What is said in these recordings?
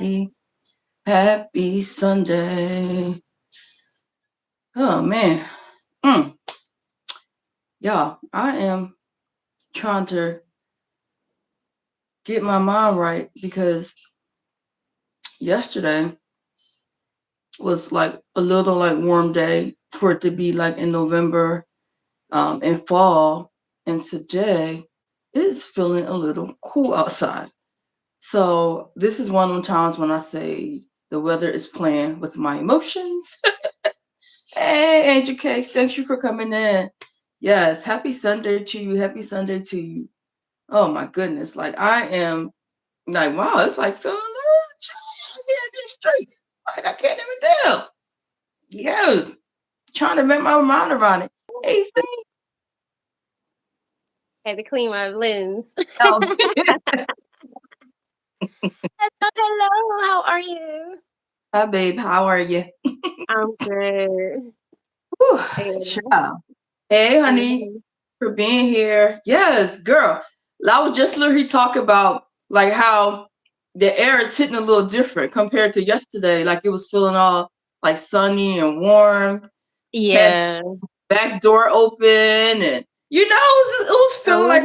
everybody. Happy Sunday. Oh, man. Mm. Y'all, I am trying to get my mind right because yesterday was like a little like warm day for it to be like in November and fall. And today it's feeling a little cool outside. So this is one of the times when I say the weather is playing with my emotions. Hey, Angel K, thank you for coming in. Yes, happy Sunday to you. Happy Sunday to you. Oh my goodness. Like I am like, wow, it's like feeling a little chilly here in these streets. Like I can't even tell. Yes. Trying to make my mind around it. Hey, Had to clean my lens. oh, Hello, how are you? hi babe, how are you? I'm good. Whew, And, child. Hey, honey, mhm. for being here. Yes, girl. I was just literally talking about like how the air is hitting a little different compared to yesterday. Like it was feeling all like sunny and warm. Had Yeah. back door open, and it was feeling like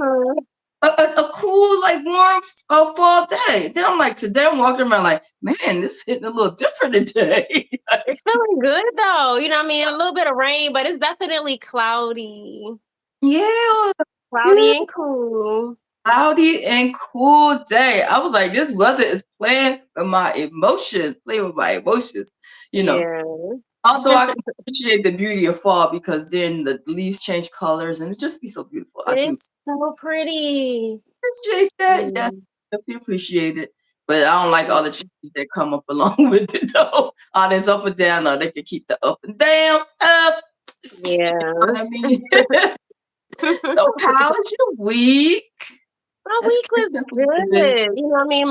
Uh-huh. a cool, like warm fall day. Then I'm like, today I'm walking around like, man, this hitting a little different today. It's feeling good though. You know what I mean? A little bit of rain, but it's definitely cloudy. Yeah, Cloudy yeah. and cool. Cloudy and cool day. I was like, this weather is playing with my emotions, playing with my emotions. You know, Yeah. although I can appreciate the beauty of fall because then the leaves change colors and it just be so beautiful. I It do is so pretty. appreciate that. Yeah, Mm. definitely appreciate it. But I don't like all the changes that come up along with it though. All this up and down, or they can keep the up and down up. You know what Yeah. I mean? So how was your week? My Let's week catch was up a little bit. good. You know what I mean?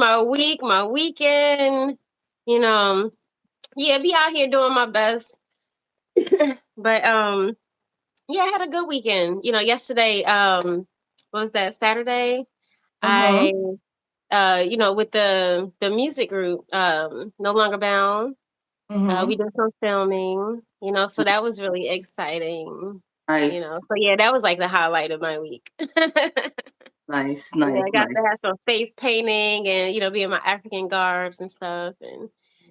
My weekend, you know, yeah, be out here doing my best. But yeah, I had a good weekend. You know, yesterday, what was that, Saturday? Uh-huh. I with the music group, No Longer Bound, we Mm-hmm. did some filming, so that was really exciting. Nice. So yeah, that was like the highlight of my week. Nice, Yeah, nice, I got nice. to have some face painting and, be in my African garbs and stuff. And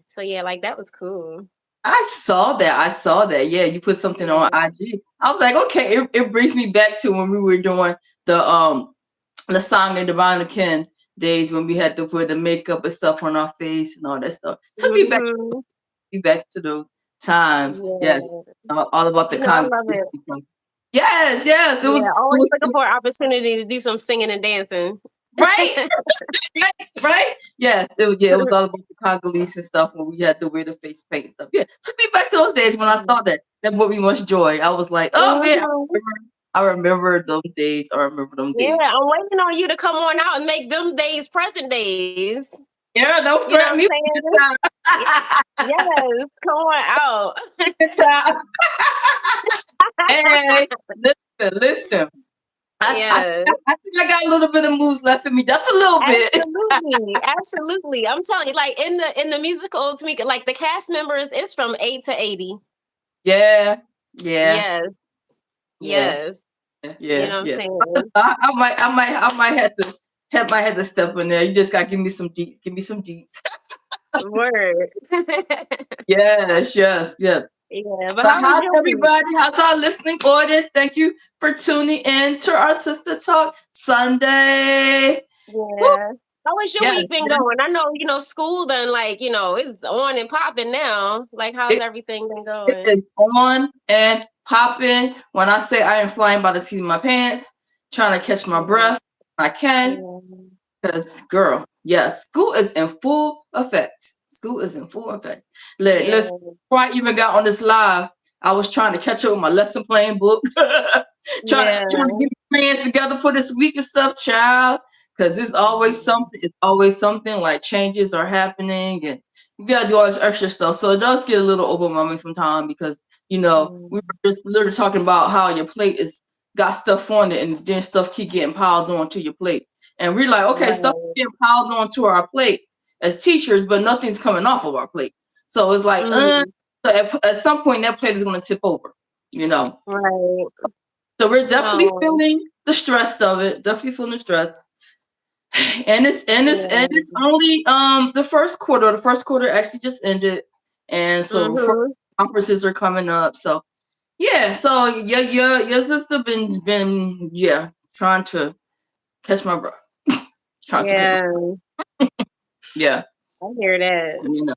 so, yeah, like that was cool. I saw that. I saw that. Yeah, you put something on Yeah. IG. I was like, okay, it brings me back to when we were doing the song and Divine Ken days when we had to put the makeup and stuff on our face and all that stuff. Took Hmm. me back to those times. Yes. Yeah. All about the I love it. congregation. Yes, yes. It Yeah. it Always was looking for an opportunity to do some singing and dancing. right. Right? Yes, it was all about the Congolese and stuff when we had to wear the face paint and stuff. Yeah, took me back to those days when I saw that. That brought me much joy. I was like, oh man, Hmm. I remember those days. I remember them Yeah, days. I'm waiting on you to come on out and make them days present days. Yeah, don't You know what fret I'm me saying? Y- time. Yes, come on out. Time. Hey, listen. Yes. I think I got a little bit of moves left in me, just a little bit. Absolutely, absolutely. I'm telling you, like in the musical, to me, like the cast members is from 8 to 80. Yeah, yeah, Yes, yeah, yes. You yeah, know what I'm yeah. saying? I might have to step in there. You just gotta give me some deets. Give me some deets. Word. Yes, yes, yes. Yeah, but So how was how's your week? everybody? How's our listening audience? Thank you for tuning in to our Sister Talk Sunday. Woo! Yeah. How was your Yes, week been yes. going? I know, school done, like, it's on and popping now. Like, how's It, everything been it going? is on and popping. When I say I am flying by the seat of my pants, trying to catch my Yeah. breath, I can. Yeah. Because, girl, yes, school is in full effect. School is in full effect. Listen, Yeah. before I even got on this live, I was trying to catch up with my lesson plan book, trying to Yeah. get my plans together for this week and stuff, child. Because it's always Mhm. something. It's always something like changes are happening, and you gotta do all this extra stuff. So it does get a little overwhelming sometimes because we Mhm. were just literally talking about how your plate is got stuff on it, and then stuff keep getting piled onto your plate. And we're like, okay, stuff is Right. getting piled onto our plate. as teachers, but nothing's coming off of our plate. So it's like, Mm, at some point that plate is going to tip over, you know. right. So we're definitely Oh, feeling the stress of it. Definitely feeling the stress. And it's yeah. only the first quarter. The first quarter actually just ended, and so for Mm-hmm. conferences are coming up. So yeah, so your sister been yeah trying to catch my breath, trying to catch my Yeah, yeah, I hear that. you know,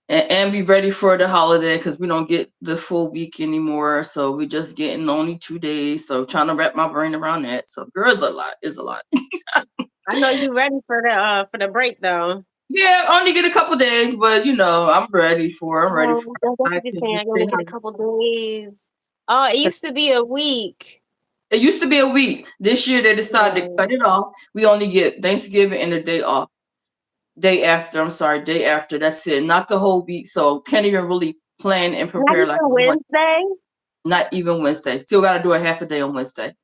and be ready for the holiday because we don't get the full week anymore. So we just getting only 2 days. So trying to wrap my brain around that. So girl, it's a lot. It's a lot. I know you ready for the break though. Yeah, only get a couple days, but I'm ready for. I'm ready for. Oh, that's I what you're can saying. just I only stay get a home. couple days. Oh, it used to be a week. It used to be a week. This year they decided to Yeah, cut it off. We only get Thanksgiving and the day off. Day after, I'm sorry, day after. That's it. Not the whole week. So can't even really plan and not prepare like even I want. Wednesday. Not even Wednesday. Still got to do a half a day on Wednesday.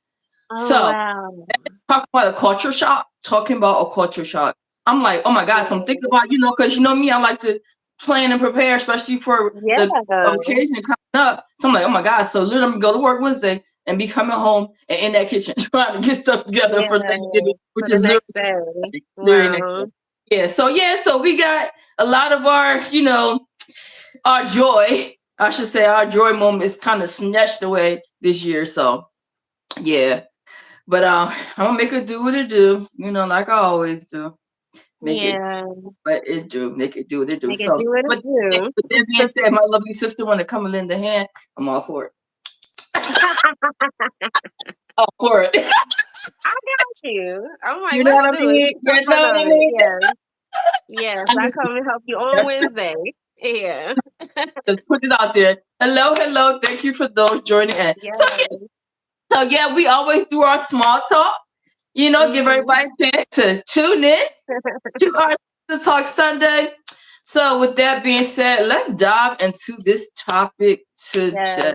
Oh So wow. talking about a culture shock. Talking about a culture shock. I'm like, oh my god. So I'm Yeah, thinking about because me, I like to plan and prepare, especially for the yeah, occasion coming up. So I'm like, oh my god. So literally, go to work Wednesday and be coming home and in that kitchen trying to get stuff together for yeah. Thanksgiving, which For the is next literally day. literally next day. Wow. So we got a lot of our joy. I should say our joy moment is kind of snatched away this year. So yeah. But I'm gonna make it do what it do, like I always do. Make it Yeah, what it do, make it do what it do. make it So, do what but it do. with that being said, my lovely sister want to come and lend a hand. I'm all for it. All for it. I got you. I'm like, You know let's what I do it. mean? It's some You fun know what I of it. mean? Yes. Yes. I I just, come and help you on Wednesday. Yeah. just put it out there. Hello, hello. Thank you for those joining in. Yeah. So yeah, we always do our small talk. Give Hmm. everybody a chance to tune in to our Sista Talk Sunday. So, with that being said, let's dive into this topic Yeah. today.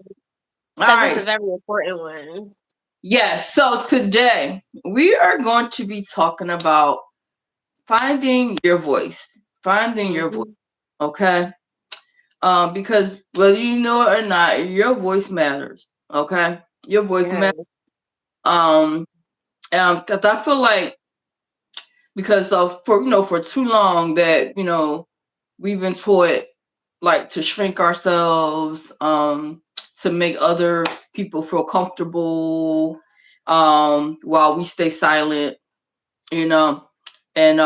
All Because it's a right. very important one. Yes. So, today we are going to be talking about finding your voice. Finding your voice. Hmm. Okay. Because whether you know it or not, your voice matters. Okay. Your voice Yeah. matters. Um, because I feel like because of for too long that we've been taught like to shrink ourselves, to make other people feel comfortable, while we stay silent, you know and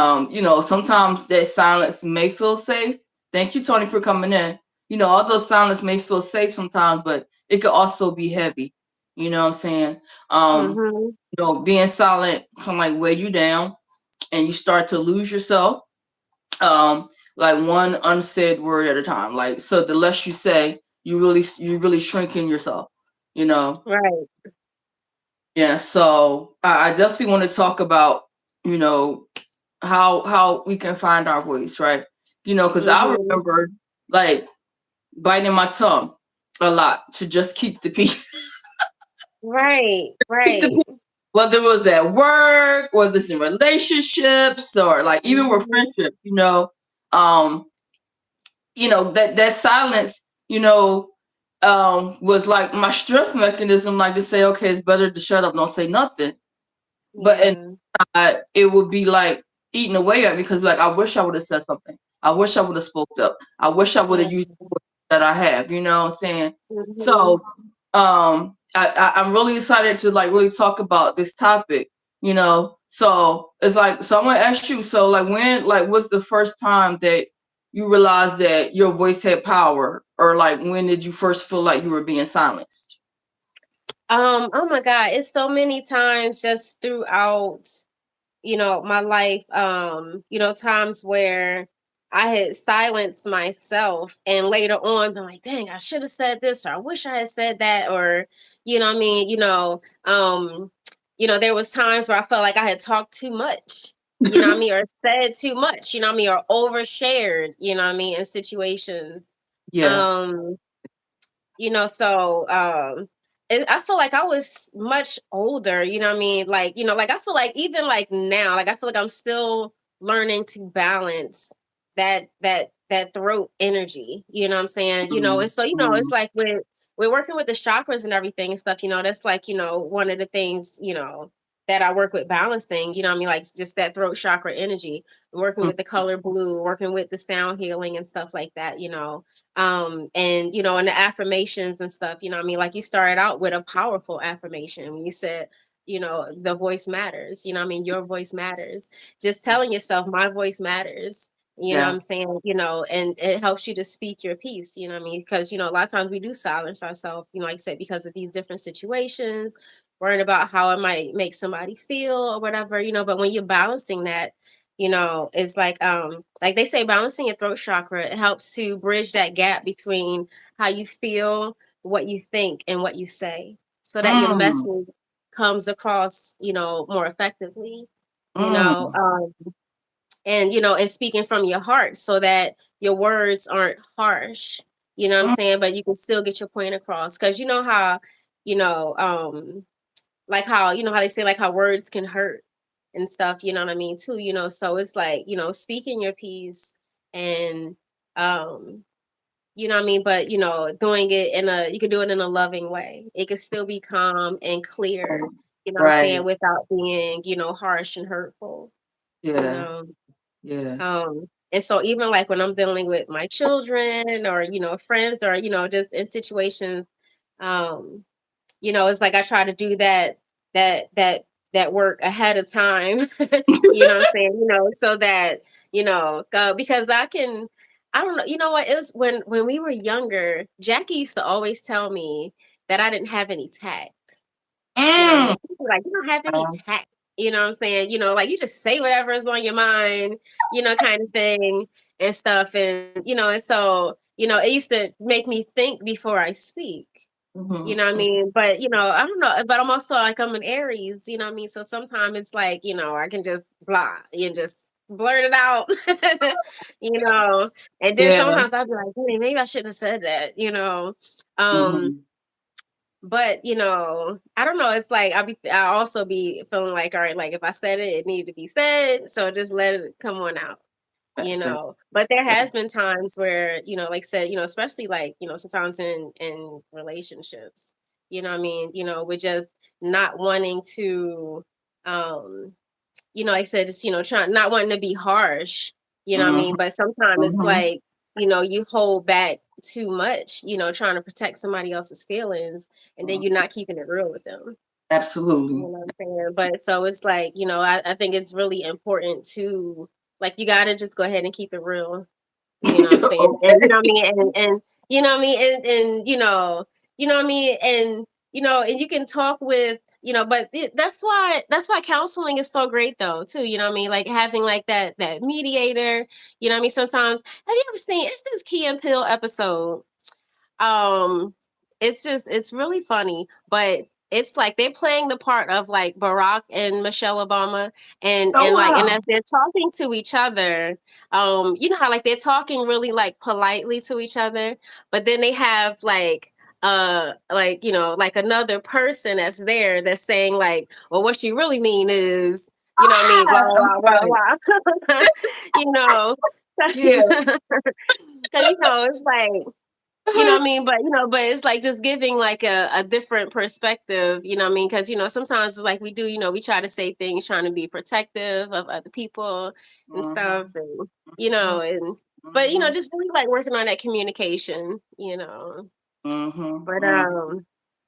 sometimes that silence may feel safe. Thank you, Tony, for coming in. Although silence may feel safe sometimes, but it could also be heavy. You know what I'm saying? um Hmm. Being silent can like weigh you down, and you start to lose yourself, um like one unsaid word at a time. Like, so the less you say, you really shrinking yourself, you know Right. yeah. So I definitely want to talk about you know how we can find our voice, right? Because I Hmm. remember like biting my tongue a lot to just keep the peace. Right. Keep the Right. peace, whether it was at work, whether it's in relationships, or like even with Hmm. friendships. Um that silence, was like my strength mechanism, like to say, okay, it's better to shut up, don't say nothing. But and Yeah. it would be like eating away at me, because like I wish I would have said something. I wish I would have spoke up. I wish I would have Yeah. used the words that I have. You know what I'm saying? Hmm. So I'm really excited to like really talk about this topic. So it's like, so I want to ask you. So like, when like what's the first time that you realized that your voice had power, or like when did you first feel like you were being silenced? Oh my God. It's so many times just throughout my life, times where I had silenced myself and later on been like, dang, I should have said this, or I wish I had said that, or what I mean, there was times where I felt like I had talked too much, what I mean, or said too much, what I mean, or overshared, what I mean, in situations. Yeah. Um, so I feel like I was much older, what I mean, like, like I feel like even like now, like I feel like I'm still learning to balance that throat energy. You know what I'm saying? And so it's Mm-hmm. like we're working with the chakras and everything and stuff. That's like one of the things that I work with balancing. What I mean, like just that throat chakra energy. Working with the color blue, working with the sound healing and stuff like that. And the affirmations and stuff. What I mean, like you started out with a powerful affirmation when you said the voice matters. What I mean, your voice matters. Just telling yourself my voice matters. What Yeah. I'm saying, and it helps you to speak your piece. What I mean, because a lot of times we do silence ourselves, like I said, because of these different situations, worrying about how it might make somebody feel or whatever. But when you're balancing that, it's like they say, balancing your throat chakra, it helps to bridge that gap between how you feel, what you think, and what you say, so that your Mm, message comes across, more effectively, you know, mm, um, and speaking from your heart so that your words aren't harsh, what I'm mm, saying, but you can still get your point across. Cause you know how, you know, like how, how they say, like how words can hurt and stuff, what I mean, too, so it's like, speaking your piece and, um, what I mean? But doing it you can do it in a loving way. It can still be calm and clear, what I'm saying, right. without being, harsh and hurtful, you Yeah. know. Yeah. And so even like when I'm dealing with my children or, friends or, just in situations, um, it's like I try to do that that that work ahead of time. What I'm saying? So that because I don't know. You know what? It was when we were younger. Jackie used to always tell me that I didn't have any tact. What I Mm. mean? People like, you don't have any tact. What I'm saying? Like you just say whatever is on your mind, kind of thing and stuff. And so, it used to make me think before I speak. What I Mhm, mean? But, I don't know. But I'm also like, I'm an Aries, what I mean? So sometimes it's like, I can just blah and just blurt it out, you know. And then yeah. sometimes I'll be like, hey, maybe I shouldn't have said that. Um, Mhm. but I don't know. It's like I also be feeling like, all right, like if I said it, it needed to be said. So just let it come on out. That's that. But there Yeah. has been times where, like I said, especially like, sometimes in relationships, what I mean, with just not wanting to um like I said, just, trying not wanting to be harsh, what I Mhm, mean? But sometimes it's mhm. like, you hold back too much, trying to protect somebody else's feelings, and then Mhm. you're not keeping it real with them. You Absolutely. know what I'm saying? But so it's like, I think it's really important to like you gotta just go ahead and keep it real. You know what I'm saying? And Okay. what I mean? And what I mean? And what I mean? And you can talk with, but that's why counseling is so great though, too. What I mean? Like having like that mediator, what I mean? Sometimes have you ever seen it's this Key and Peele episode? um it's really funny, but it's like they're playing the part of like Barack and Michelle Obama, and Oh, like and wow. as they're talking to each other, you know how like they're talking really like politely to each other, but then they have like like another person that's there that's saying like, well, what you really mean is, what I mean, blah Ah, blah blah okay. blah blah. you know Yeah. because it's like, what I mean? But it's like just giving like a different perspective, what I mean? Because, sometimes it's like we do, we try to say things trying to be protective of other people and stuff. Mhm, And, mhm, but, mhm, just really like working on that communication. mhm, But, mhm,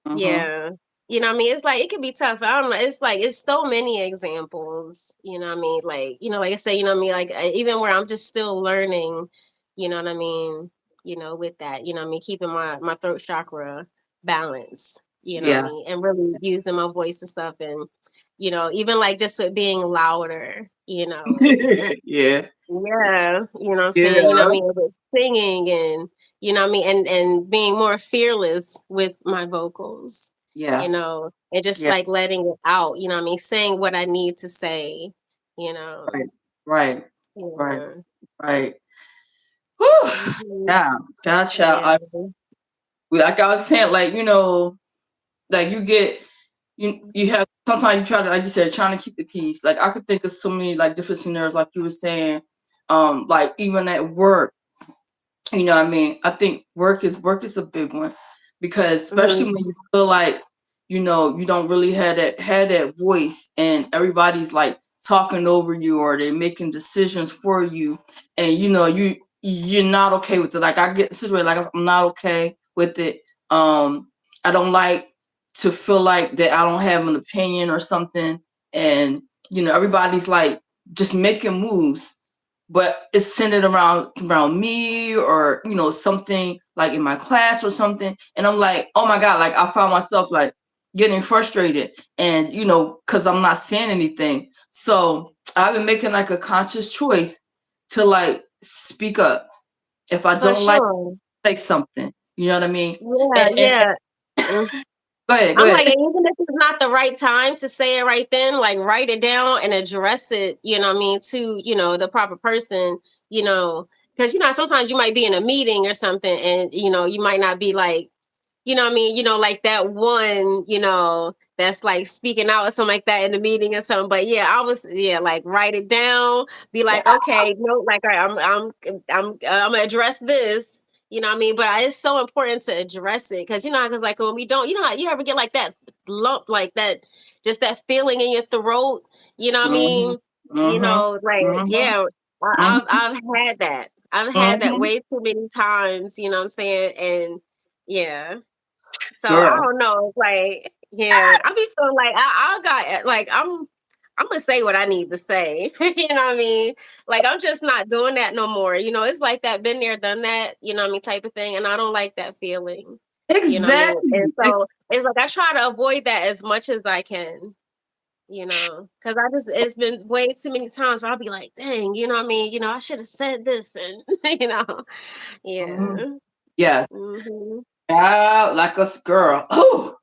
mhm. yeah. What I mean? It's like, it can be tough. I don't know. It's like, it's so many examples, what I mean? Like, like I say, what I mean? Like, even where I'm just still learning, what I mean? With that, what I mean? Keeping my throat chakra balanced, what I Yeah. mean? And really using my voice and stuff. And, even like just with being louder, Yeah. yeah, what I'm saying? What I Yeah. mean? With singing and, what I mean? And being more fearless with my vocals, Yeah. and just Yeah. like letting it out, what I mean? Saying what I need to say, you know. Right. Right. Right. Yeah. Right. Whew. Mhm. Yeah. Child, child. Yeah. Like I was saying, like, like you get you have sometimes you try to, like you said, trying to keep the peace. Like I could think of so many like different scenarios, like you were saying, like even at work. You know what I mean? I think work is a big one because especially Mhm. when you feel like, you don't really have that voice and everybody's like talking over you or they're making decisions for you, and you're not okay with it. Like I get situated like I'm not okay with it. I don't like to feel like that I don't have an opinion or something, and everybody's like just making moves, but it's centered around me, or something like in my class or something, and I'm like, oh my god, like I found myself like getting frustrated, and because I'm not saying anything. So I've been making like a conscious choice to like speak up if I For don't like sure. say something, you know what I mean? Yeah, And yeah. Mm. go ahead, go I'm like, ahead. and even if it's not the right time to say it right then, like write it down and address it, what I mean, to, the proper person, you know, because, sometimes you might be in a meeting or something and, you might not be like, what I mean, like that one, that's like speaking out or something like that in the meeting or something. But yeah, yeah, like write it down, be like, okay, no, like all right, I'm gonna address this. You know what I mean? But it's so important to address it because because like when we don't, how you ever get like that lump, like that, just that feeling in your throat. You know what I Mm-hmm. mean? Mm-hmm. Like Mm-hmm. yeah, Mm-hmm. I've had that. I've had that Mm-hmm. way too many times. You know what I'm saying? And yeah. So I Girl. don't know. Like, yeah, I be feeling like I got like I'm gonna say what I need to say. You know what I mean? Like I'm just not doing that no more. It's like that, been there, done that. You know what I mean, type of thing. And I don't like that feeling. You know what I mean? And Exactly. so it's like I try to avoid that as much as I can. Because it's been way too many times where I'll be like, dang, you know what I mean? I should have said this, and Mhm. yeah. Yeah. Hmm. Like us, girl. Oh,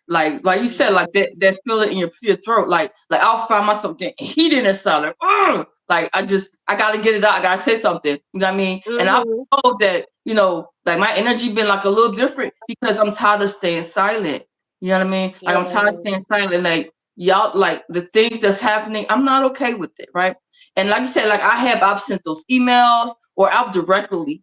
like you said, like that feeling in your throat, like I'll find myself getting heated inside, like I gotta get it out, I gotta say something, you know what I mean? And I Hmm. know that like my energy been like a little different because I'm tired of staying silent. You know what I mean? Like I'm tired of Yeah. staying silent. Like y'all, like the things that's happening, I'm not okay with it, right? And like you said, like I've sent those emails or I've directly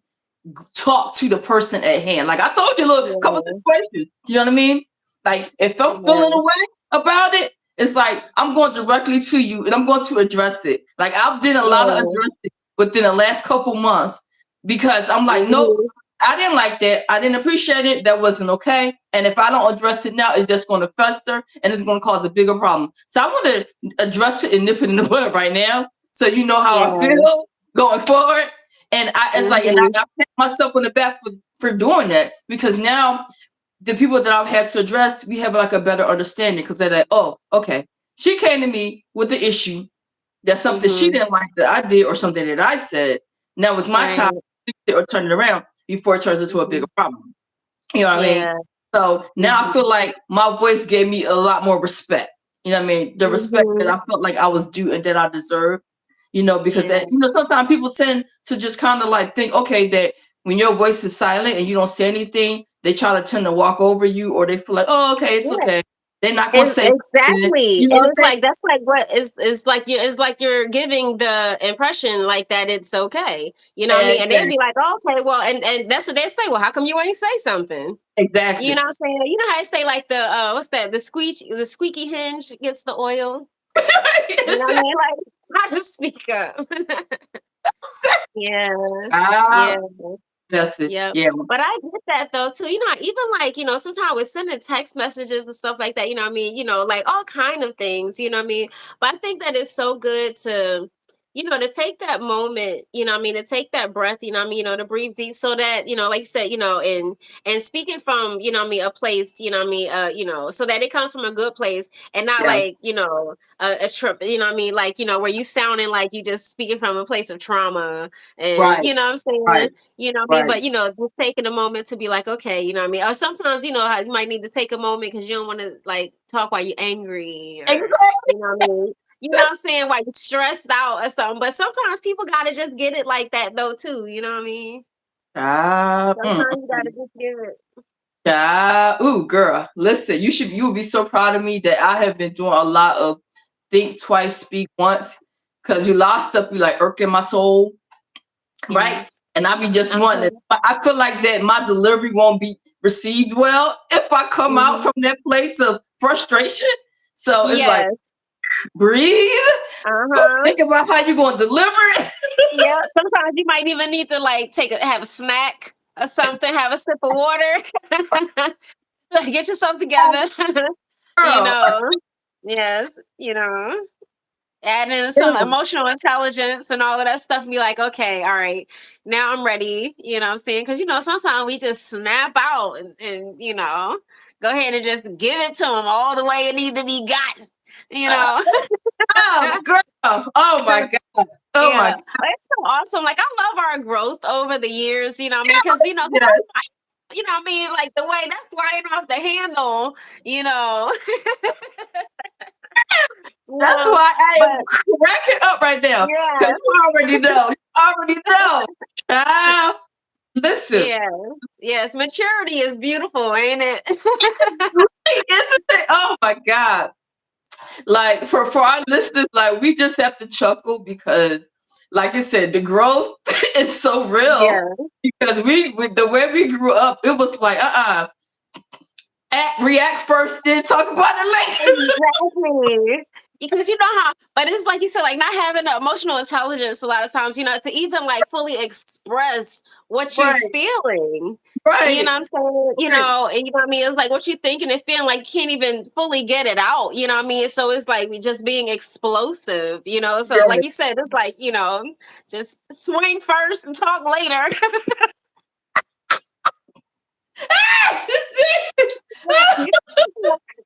talk to the person at hand. Like I told you a little couple of Yeah. situations. You know what I mean? Like if I'm feeling Yeah. a way about it, it's like I'm going directly to you and I'm going to address it. Like I've did a lot of Yeah. addressing within the last couple months because I'm like, nope, Mhm. I didn't like that. I didn't appreciate it. That wasn't okay. And if I don't address it now, it's just going to fester and it's going to cause a bigger problem. So I want to address it and nip it in the bud right now, so you know how I Yeah. feel going forward. And it's like, and Mhm. I pat myself on the back for doing that because now the people that I've had to address, we have like a better understanding because they're like, oh, okay. She came to me with the issue. That's something she Mhm. didn't like that I did or something that I said. Now it's my time Right. to fix it or turn it around before it turns into a bigger Mhm. problem. You know what I mean? Yeah. So now I Mhm. feel like my voice gave me a lot more respect. You know what I mean? The respect that Mhm. I felt like I was due and that I deserved. Because Yeah. sometimes people tend to just kind of like think, okay, that when your voice is silent and you don't say anything, they try to tend to walk over you, or they feel like, oh, okay, it's Yeah. okay. They're not going to say nothing. Exactly. You know And what it's I'm saying? like that's like what is like you're giving the impression like that it's okay. You know what I mean? And they'd Exactly. be like, oh, okay, well, and that's what they say. Well, how come you ain't say something? You know Exactly. what I'm saying? You know how I say like the what's that? The squeaky hinge gets the oil. You know what I Exactly. mean? Like, I just speak up. Yeah. Yeah. Ah, that's it. Yep. Yeah. But I get that though too. Even like, sometimes we're sending text messages and stuff like that, what I mean, like all kind of things, what I mean? But I think that it's so good to, to take that moment, what I mean, to take that breath, what I mean, to breathe deep so that, like you said, and speaking from, what I mean, a place, what I mean, so that it comes from a good place and not Yeah. like, a trip, what I mean, like, where you sounding like you just speaking from a place of trauma and Right. you know what I'm saying? Right. You know what I mean? Right. But just taking a moment to be like, okay, you know what I mean? Or sometimes, how you might need to take a moment because you don't want to like talk while you're angry or Exactly. you know what I mean? You know what I'm saying? While you're stressed out or something. But sometimes people gotta just get it like that though too, you know what I mean? Ah, Sometimes you gotta just get it. Yeah. Ooh, girl. Listen, you would be so proud of me that I have been doing a lot of think twice, speak once. Cause you lost stuff be like irking my soul, right? Yes. And I be just wanting. Uh-huh. I feel like that my delivery won't be received well if I come out Hmm. from that place of frustration. So it's like Yes. breathe. Uh-huh. Think about how you're going to deliver it. Yeah. Sometimes you might even need to like have a snack or something, have a sip of water. Like, get yourself together. You Girl. know. Yes. Add in some emotional intelligence and all of that stuff and be like, okay, all right, now I'm ready. You know what I'm saying? Because, sometimes we just snap out and go ahead and just give it to them all the way it needs to be gotten, you know? Oh, girl. Oh my God. Oh my Yeah. God. It's so awesome. Like, I love our growth over the years, you know what I mean? Because, 'cause Yes. what I mean? Like, the way that's flying off the handle, you know? you That's know? why I am But, cracking up right now. Because yeah. you already know. You already know. Child, listen. Yes, yes, maturity is beautiful, ain't it? Isn't it? Oh my God. Like for our listeners, like we just have to chuckle because like I said, the growth is so real Yeah, because we the way we grew up, it was like act react first, then talk about it later. exactly. Because but it's like you said, like not having the emotional intelligence a lot of times, to even like fully express what you're Right, feeling. You know right, what I'm saying? right. And you know what I mean? It's like what you're thinking and feeling like you can't even fully get it out. You know what I mean? So it's like we just being explosive. So like Yes. you said, it's like, just swing first and talk later.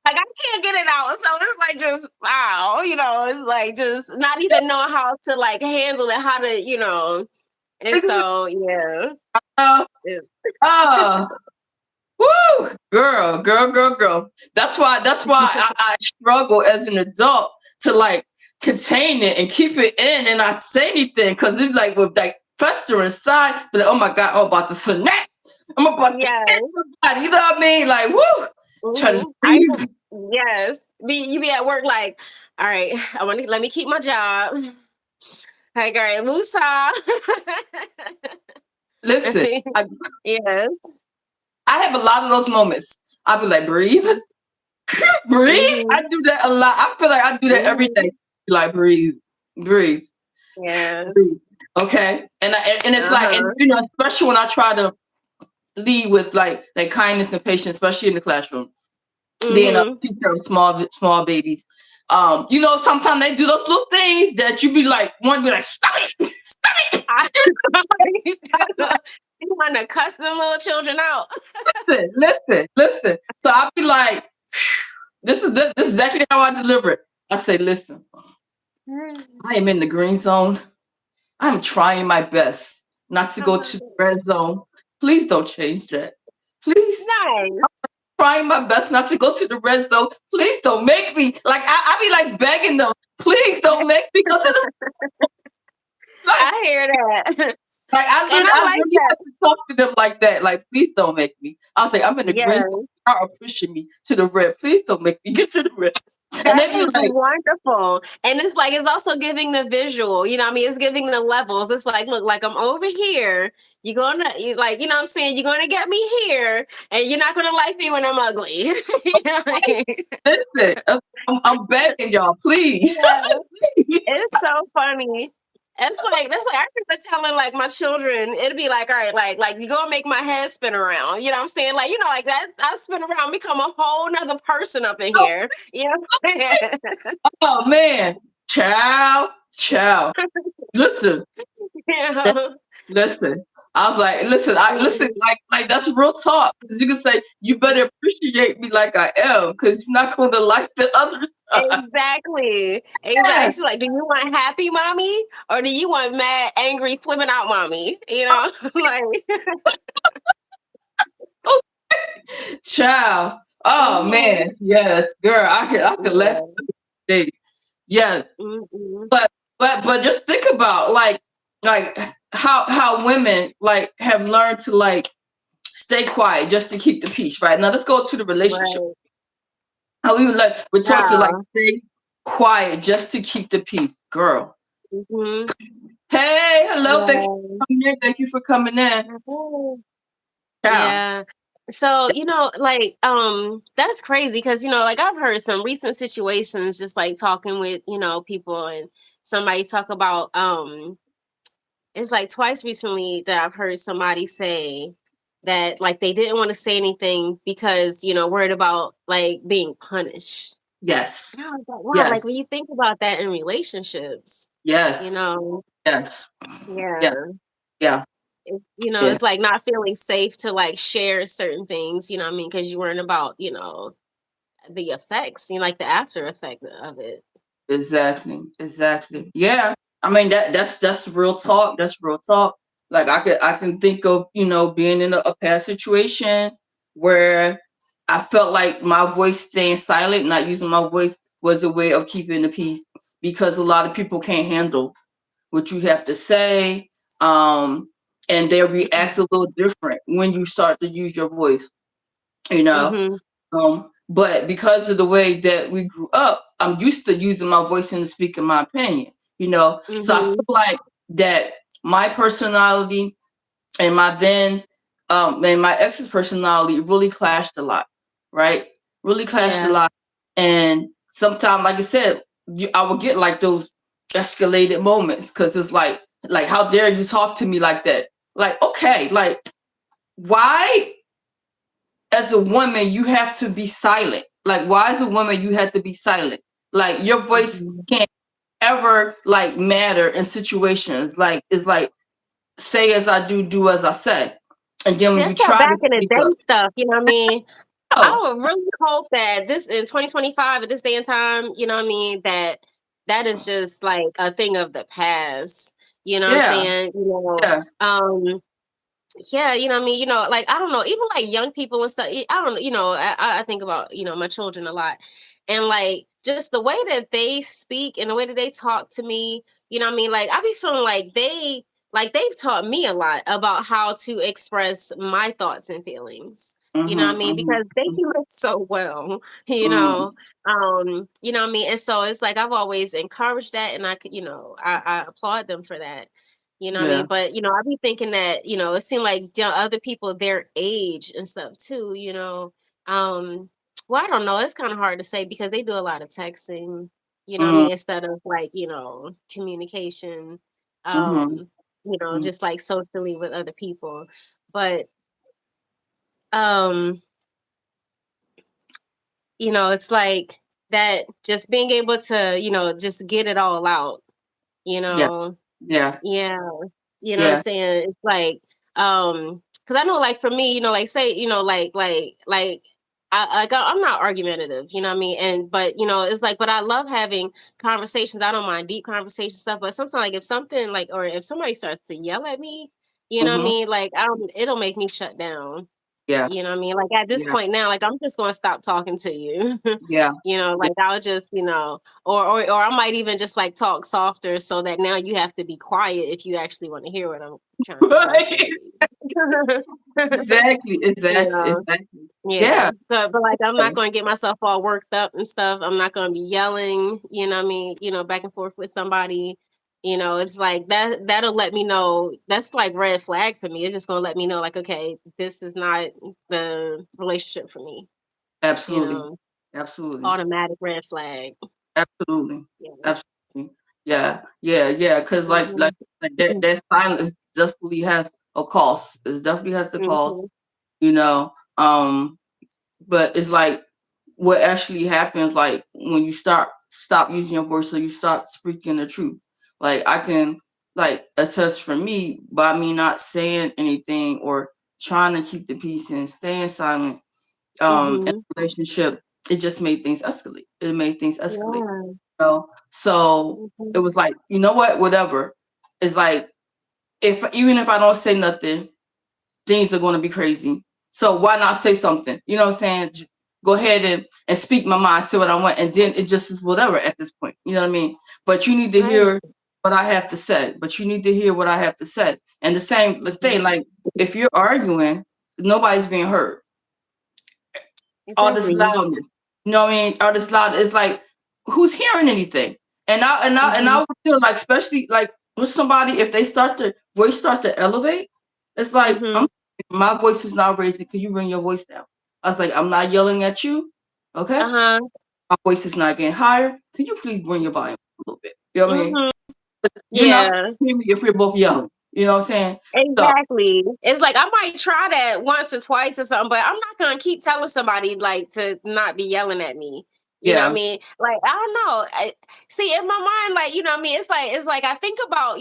Like I can't get it out. So it's like just wow, it's like just not even knowing how to like handle it, how to. And so yeah. Uh, it- uh, woo, girl. That's why I struggle as an adult to like contain it and keep it in and not say anything because it's like with like fester inside, but like, oh my God, I'm about to snap. I'm about to yeah. you know what I mean? Like, woo, try to I breathe. yes. You be at work like, all right, I want to let me keep my job. Like, all right, Musa. Listen, Yes. I have a lot of those moments. I'll be like, breathe, breathe. Hmm. I do that a lot. I feel like I do that every Hmm. day. Like, breathe, breathe. Yes. Okay, and it's like, and Uh-huh. especially when I try to lead with like kindness and patience, especially in the classroom, being a Hmm. teacher of small babies. Sometimes they do those little things that you be like, one be like, stop it, stop it. I, I'm like, you want to cuss them little children out. listen. So I'll be like, this is exactly how I deliver it. I say, listen, I am in the green zone. I'm trying my best not to I go love to the it. red zone. Please don't change that. Please, Nice. trying my best not to go to the red zone. Please don't make me like I be like begging them. Please don't make me go to the like I hear that. like And I I like really that. have to talk to them like that. Like please don't make me. I'll say I'm in the green zone. Yes. You are pushing me to the red. Please don't make me get to the red. And That they be is like, wonderful. And it's like it's also giving the visual, you know what I mean? It's giving the levels. It's like, look, like I'm over here. Like, you know what I'm saying? You're gonna get me here, and you're not gonna like me when I'm ugly. You know what I mean? listen, I'm begging y'all, please. Yeah. Please. It's so funny. That's like I remember telling like my children, it'd be like, all right, like you gonna make my head spin around. You know what I'm saying? Like, like that I spin around, become a whole nother person up in here. You know what I'm saying? Oh man, ciao. Listen, Yeah. listen. I was like, listen, I listen, Mhm. like that's real talk. Because you can say, you better appreciate me like I am, because you're not gonna like the other side. Exactly. Exactly. Yes. So like, do you want happy mommy or do you want mad, angry, flipping out mommy? Like Child. Oh mhm. man, yes, girl. I could laugh Yeah. today. Yeah. Mhm. But but just think about like how women like have learned to like stay quiet just to keep the peace, right? Now let's go to the relationship. Right. How we like we're taught to like Yeah. stay quiet just to keep the peace, girl. Mm-hmm. Hey, hello, thank you Yeah. for coming in. Thank you for coming in. Mhm. Yeah. Yeah. So, like, that's crazy because, like I've heard some recent situations just like talking with, people and somebody talk about, it's like twice recently that I've heard somebody say that like they didn't want to say anything because, worried about like being punished. Yes. And I was like, wow, Yes. like when you think about that in relationships, you Yes. know, Yes. Yeah. yeah. Yeah. Yeah. It's like not feeling safe to like share certain things, you know what I mean? Because you weren't about, the effects, like the after effect of it. Exactly. Exactly. Yeah. I mean that's real talk. That's real talk. Like I can think of, being in a past situation where I felt like my voice staying silent, not using my voice was a way of keeping the peace because a lot of people can't handle what you have to say. Um and they react a little different when you start to use your voice, you know. Mm-hmm. But because of the way that we grew up, I'm used to using my voice and speaking my opinion, So I feel Mm-hmm. like that my personality and my ex's personality really clashed a lot, right? Really clashed a Yeah. lot. And sometimes, like I said, I would get like those escalated moments because it's like, how dare you talk to me like that? Like, okay, like, why as a woman you have to be silent? Like, why as a woman you have to be silent? Like, your voice Mm-hmm. can't ever like matter in situations. Like, it's like, say as I do, do as I say. And then when you That's that try to back in the speak up, day stuff, you know what I mean? I oh, would really hope that this in 2025 at this day and time, you know what I mean, that is just like a thing of the past. You know what I'm yeah, saying? yeah, Yeah, you know what I mean? Like I don't know, even like young people and stuff. I don't know, I think about, my children a lot. And like just the way that they speak and the way that they talk to me, you know what I mean? Like I be feeling like they've taught me a lot about how to express my thoughts and feelings. You know what I mm-hmm, mean? Because they do it so well, you mm-hmm, know. You know what I mean? And so it's like I've always encouraged that and I could, I applaud them for that. You know what I yeah, mean? But, I be thinking that, it seemed like other people their age and stuff too, Um, well, I don't know. It's kind of hard to say because they do a lot of texting, you know what I mm-hmm, mean, instead of like, communication, mm-hmm, just like socially with other people. But um, it's like that just being able to, just get it all out, you yeah, know. yeah, Yeah. You know what I'm yeah, saying? It's like, because I know like for me, like say, I'm not argumentative, you know what I mean? And but it's like, but I love having conversations. I don't mind deep conversation stuff, but sometimes like if something like or if somebody starts to yell at me, you know what I mm-hmm, mean? Like it'll make me shut down. yeah, You know what I mean? Like at this yeah, point now, like I'm just gonna stop talking to you. yeah, yeah, Like I'll just, or I might even just like talk softer so that now you have to be quiet if you actually want to hear what I'm trying to say right, to you. exactly, you exactly, know, exactly, yeah. yeah, So, but like I'm yeah, not gonna get myself all worked up and stuff. I'm not gonna be yelling, you know what I mean, back and forth with somebody. It's like that'll let me know that's like red flag for me. It's just gonna let me know like, okay, this is not the relationship for me, you absolutely, know, absolutely. automatic red flag. Absolutely. Yeah. Absolutely. Yeah. Yeah. Yeah. Because Mhm. like that silence definitely has a cost. It definitely has a cost. Mhm. You know. But it's like what actually happens like when you stop using your voice, so you start speaking the truth. Like I can like attest for me by me not saying anything or trying to keep the peace and staying silent. In Mhm. a relationship, it just made things escalate. It made things escalate. Yeah. So it Mhm. was like, you know what, whatever. It's like if even if I don't say nothing, things are going to be crazy. So why not say something? You know what I'm saying? Go ahead and speak my mind, say what I want, and then it just is whatever at this point. You know what I mean? But you need to Right. hear what I have to say. But you need to hear what I have to say. And the thing, like if you're arguing nobody's being heard. All this Exactly. loudness. You know what I mean? All this loud. It's like, who's hearing anything? And I Mhm. would feel like, especially like with somebody, if they start to voice start to elevate, it's like, Mhm. my voice is not raising. Can you bring your voice down? I was like, I'm not yelling at you. Okay. Uh-huh. My voice is not getting higher. Can you please bring your volume a little bit? You know what I mean? Mhm. You're not Yeah. hearing me if we're both yelling. You know what I'm saying? So Exactly. It's like I might try that once or twice or something, but I'm not gonna keep telling somebody like to not be yelling at me. You know what I yeah, mean? Like I don't know. See in my mind, like you know what I mean. It's like I think about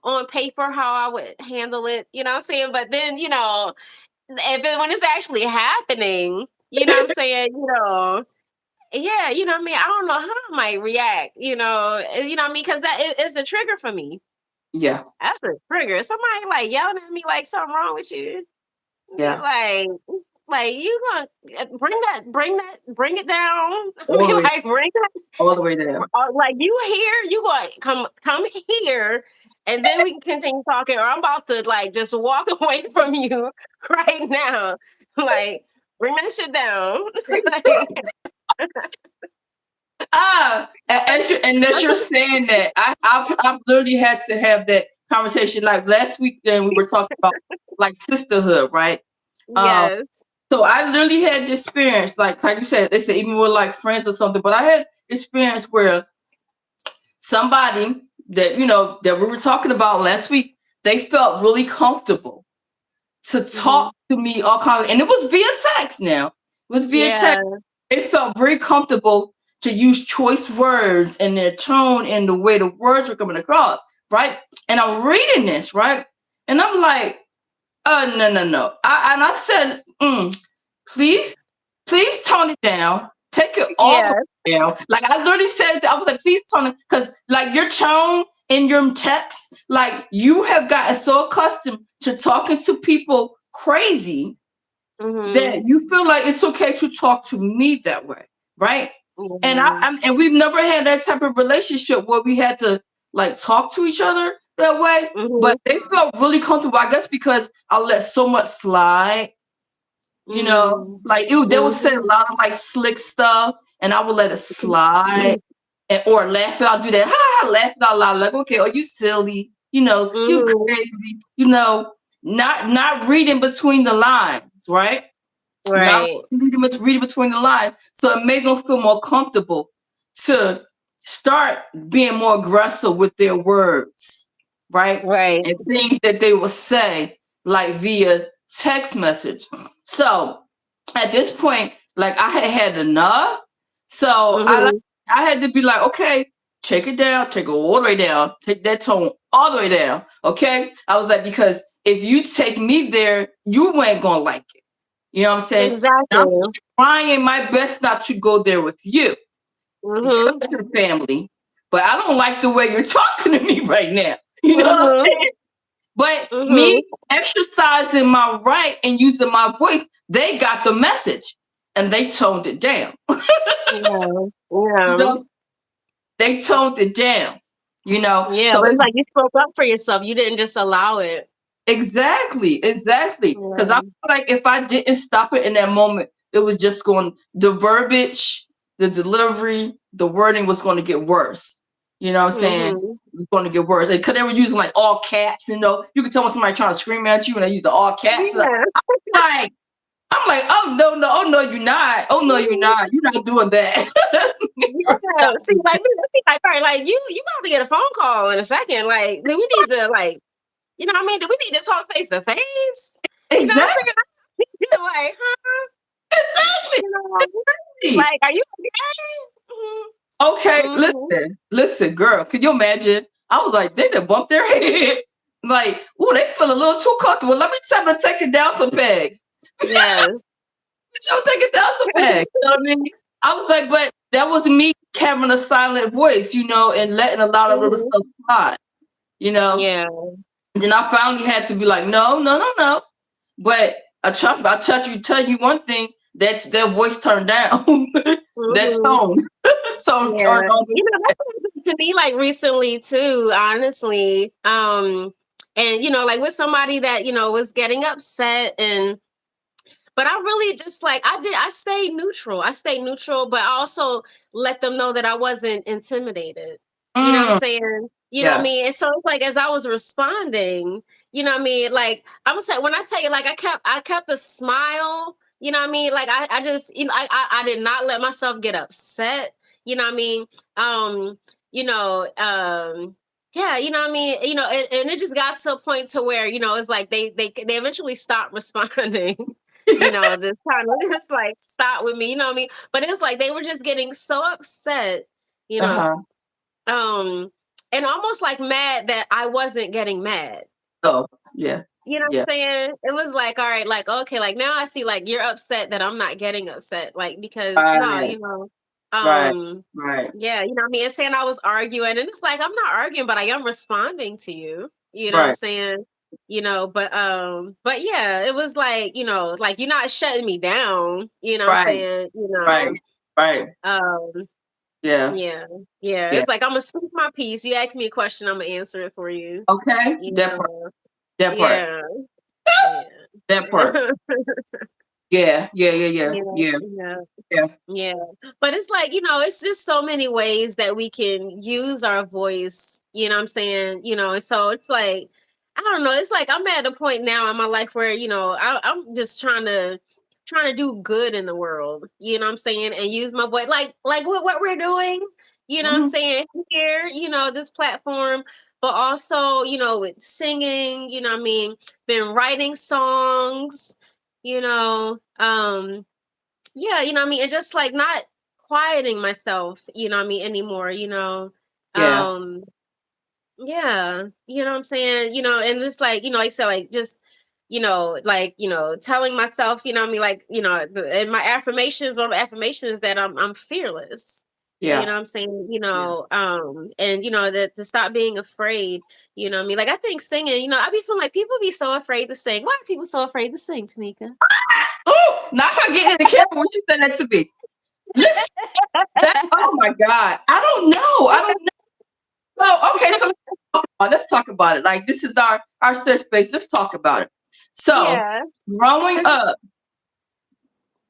on paper how I would handle it. You know what I'm saying? But then when it's actually happening, you know what I'm saying? Yeah, you know what I mean. I don't know how I might react. You know what I mean? Because it's a trigger for me. yeah, That's a trigger. Somebody like yelling at me like something wrong with you. Be yeah. like you gonna bring it down. All Be the way, like, bring that, all the way down. like you here, you gonna come here, and then we can continue talking. Or I'm about to like just walk away from you right now. Like, bring that shit down. Like, And as you're saying that, I've literally had to have that conversation. Like last week, then we were talking about like sisterhood, right? Um, yes. so I literally had the experience, like you said, they said even with like friends or something. But I had experience where somebody that that we were talking about last week, they felt really comfortable to Hmm. talk to me all kinds, and it was via text. Now it was via Yeah. text. They felt very comfortable to use choice words and their tone and the way the words were coming across, right? And I'm reading this, right? And I'm like, no, no, no. And I said, please, please tone it down. Take it all the Yeah. way down. Like I literally said, I was like, please tone it, because like your tone in your text, like you have gotten so accustomed to talking to people crazy Hmm. that you feel like it's okay to talk to me that way, right? And Yeah. and we've never had that type of relationship where we had to like talk to each other that way. Hmm. But they felt really comfortable, I guess, because I let so much slide. Hmm. Like they would say a Hmm. lot of like slick stuff, and I would let it slide, or laugh out, do that, ha, ha, laugh out loud, like, okay, are you silly? You Hmm. crazy? Not reading between the lines, right? Not Right. reading between the lines. So it made them feel more comfortable to start being more aggressive with their words, right? Right. And things that they will say, like via text message. So at this point, like I had enough. So Hmm. I had to be like, okay, take it down, take it all the way down, take that tone all the way down. Okay. I was like, because if you take me there, you ain't gonna like it. You know what I'm saying? I'm Exactly. trying my best not to go there with you because Mhm. of family, but I don't like the way you're talking to me right now. You know what I'm Mhm. saying? But me Mhm. exercising my right and using my voice, they got the message and they toned it down. Yeah. You Yeah. know, they toned it down. Yeah, So but it's it's like you spoke up for yourself. You didn't just allow it. exactly. Because I Yeah. feel like if I didn't stop it in that moment, it was just going, the verbiage, the delivery, the wording was going to get worse. You know what I'm saying? Mhm. It was going to get worse. Because they were using like all caps, you can tell when somebody trying to scream at you and they use the all caps. Yeah. Like, I'm like, oh no, no, oh no, you're not. Oh no, you're Mhm. not. You're not doing that. You're not Yeah. See, doing like me, I think like probably like you about to get a phone call in a second. Like, do we need to like, what I mean? Do we need to talk face to face? that. You know what I'm Exactly. saying? Like, huh? Exactly. Like, are you okay? Okay, Mhm. Mhm. listen, girl. Can you imagine? I was like, they done bumped their head. Like, ooh, they feel a little too comfortable. Let me try to take it down some pegs. Yes. So take it down some pegs. You know what I mean? I was like, but that was me having a silent voice, and letting a lot of little Mhm. stuff slide, you know. Yeah. And then I finally had to be like, no, no, no, no. But tell you one thing, that's their voice turned down. That Mhm. tone. So Yeah. turned on. That's happened to me like recently too, honestly. And like with somebody that, was getting upset and But I really just like I stayed neutral. I stayed neutral, but I also let them know that I wasn't intimidated. You know what I'm Mm, saying? You know what I yeah. mean? And so it's like as I was responding, you know what I mean? Like I was saying when I tell you like I kept a smile, you know what I mean? Like I just I did not let myself get upset. You know what I mean? Um, you know, yeah, you know what I mean? And it just got to a point to where, it's like they eventually stopped responding. Just kind of just like stop with me, you know what I mean? But it's like they were just getting so upset, you know, Uh-huh. um, and almost like mad that I wasn't getting mad. Oh, yeah. You know what Yeah. I'm saying? It was like, all right, like, okay, like now I see like you're upset that I'm not getting upset. Like, because no, Right. Right. Right. yeah, you know what I mean? It's saying I was arguing, and it's like I'm not arguing, but I am responding to you. You know what I'm Right. saying? But yeah, it was like, like you're not shutting me down, you know what I'm Right. saying? Right. Right. Um, Yeah. yeah, yeah. Yeah. It's like I'm gonna speak my piece. You ask me a question, I'm gonna answer it for you. Okay. You That part. know, That part. yeah, yeah. That part. Yeah. Yeah. Yeah. Yeah. Yeah, Yeah. yeah. Yeah. Yeah. But it's like, it's just so many ways that we can use our voice, you know what I'm saying? And so it's like, I don't know, it's like I'm at a point now in my life where, I'm just trying to do good in the world, you know what I'm saying? And use my voice like what we're doing, you know what I'm Hmm. saying, here, this platform, but also, with singing, you know what I mean, been writing songs, you know, yeah, you know what I mean? And just like not quieting myself, you know what I mean, anymore. Yeah. Um, yeah, you know what I'm saying? And just like, like I said, like just, like, telling myself, you know what I mean, like, and my affirmations, one of my affirmations that I'm fearless. You Yeah. know what I'm saying? Yeah. And that to stop being afraid, you know what I mean? Like I think singing, I be feeling like people be so afraid to sing. Why are people so afraid to sing, Tamika? Oh, not her getting in the camera. What you said that to me? Listen, that. Oh my God. I don't know. I don't know. So okay. So let's talk about it. Like this is our safe space. Let's talk about it. So Yeah. growing up,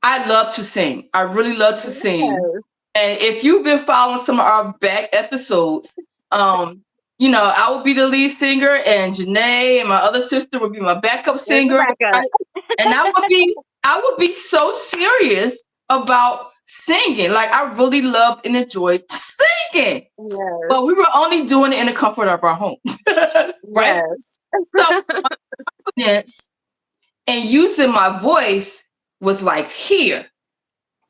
I love to sing. I really love to sing. Yes. And if you've been following some of our back episodes, um, I would be the lead singer, and Janae and my other sister would be my backup There's the singer. backup. Right? And I would be so serious about singing. Like I really loved and enjoyed singing. Yes. But we were only doing it in the comfort of our home. Right? Yes. So confidence and using my voice was like here,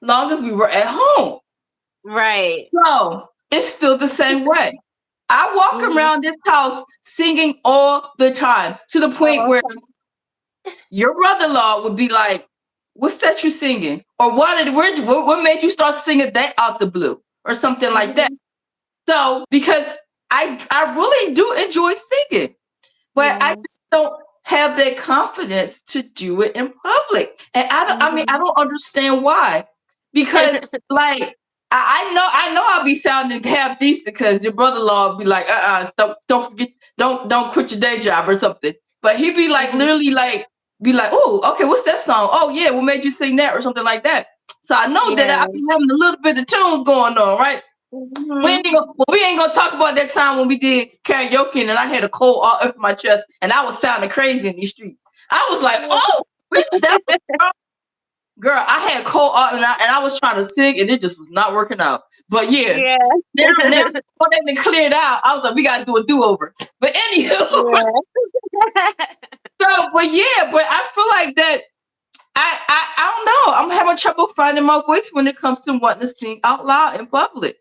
long as we were at home. Right. No, it's still the same way. I walk Mhm. around this house singing all the time to the point Oh, where your brother-in-law would be like, "What's that you singing?" Or what made you start singing that out the blue, or something like that. mhm. So because I really do enjoy singing, but I just Yes. don't have that confidence to do it in public. And I Mhm. don't understand why. Because like I know I'll be sounding half decent because your brother-in-law will be like, don't forget, don't quit your day job or something. But he'd be like Mhm. literally like be like, oh, okay, what's that song? Oh yeah, what made you sing that or something like that? So I know that Yeah. I be having a little bit of tunes going on, right? Mhm. We ain't gonna talk about that time when we did karaoke and I had a cold all up in my chest and I was sounding crazy in these streets. I was like, oh, bitch, that was girl. I had cold all and I was trying to sing and it just was not working out. But yeah, Yeah. now when they been cleared out, I was like, we gotta do a do over. But anywho, Yeah. but yeah, but I feel like that. I don't know. I'm having trouble finding my voice when it comes to wanting to sing out loud in public.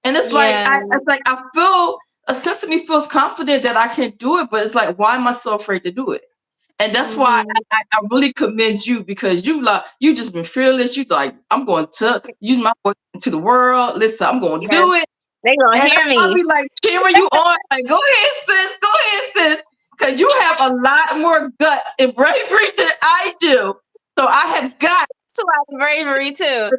And it's like Yeah. I feel a sense of me feels confident that I can do it, but it's like, why am I so afraid to do it? And that's why Mhm. I really commend you because you just been fearless. You like, I'm going to use my voice to the world. Listen, I'm going to Yes. do it. They gonna And hear I'll me. be like cheering you on. Like, go ahead, sis. Go ahead, sis. Because you have a lot more guts and bravery than I do. So I have got It's a lot of bravery too,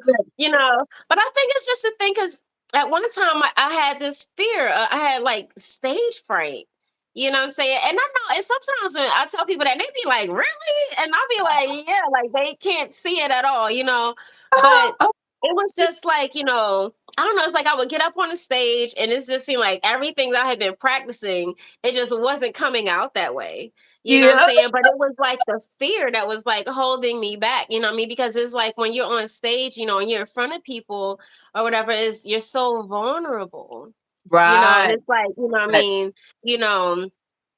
But I think it's just a thing because at one time I had this fear. I had like stage fright. You know what I'm saying? And I know, and sometimes when I tell people that, they be like, "Really?" And I'll be like, "Yeah," like they can't see it at all, you know. But Oh, it was just like, I don't know. It's like I would get up on the stage, and it just seemed like everything that I had been practicing, it just wasn't coming out that way. You know what I'm yeah, saying? But it was like the fear that was like holding me back. You know what I mean? Because it's like when you're on stage, and you're in front of people or whatever, is you're so vulnerable. And right, it's like, right. you know,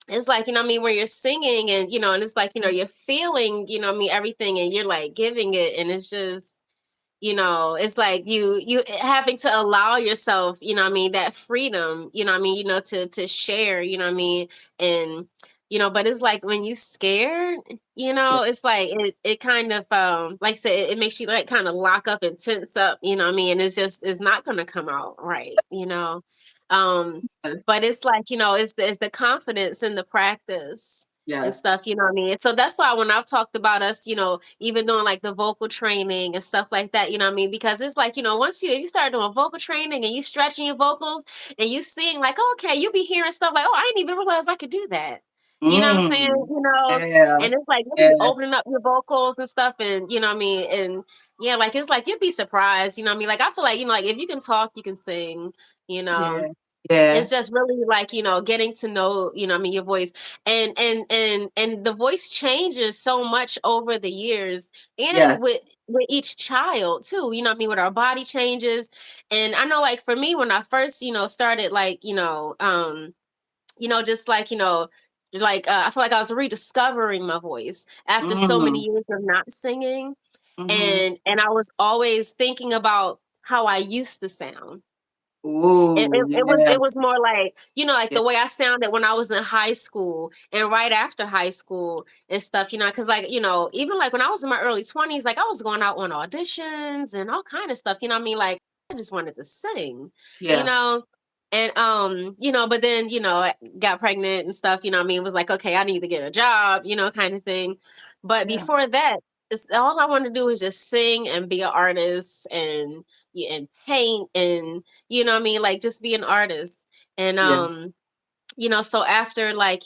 it's like, when you're singing and it's like, you're feeling, everything and you're like giving it. And it's just, it's like you having to allow yourself, that freedom, to share, and but it's like when you scared, Yeah, it's like it kind of like I said, it makes you like kind of lock up and tense up, and it's not gonna come out right. Um, yes, but it's like, it's the confidence in the practice and yes. stuff, So that's why when I've talked about us, even doing like the vocal training and stuff like that, because it's like, once if you start doing vocal training and you stretching your vocals and you sing like, okay, you'll be hearing stuff like, oh, I didn't even realize I could do that. You know what I'm saying? Mm, yeah, And it's like you'll be yeah, opening up your vocals and stuff, and and yeah, like it's like you'd be surprised, Like I feel like, like if you can talk, you can sing, you know yeah, yeah, it's just really like, getting to know, your voice, and the voice changes so much over the years, yeah. and with each child too, with our body changes. And I know, like for me, when I first, started like, just like, I feel like I was rediscovering my voice after so many Mm, years of not singing, mm-hmm. and I was always thinking about how I used to sound. It Ooh, it it was yeah, it was more like, like yeah. the way I sounded when I was in high school and right after high school and stuff, because like, even like when I was in my early 20s, like I was going out on auditions and all kind of stuff, Like I just wanted to sing, you Yeah. know. And but then, I got pregnant and stuff, It was like, okay, I need to get a job, kind of thing. But Yeah. before that, it's all I wanted to do was just sing and be an artist and yeah, and paint and like just be an artist. And Yeah. so after like,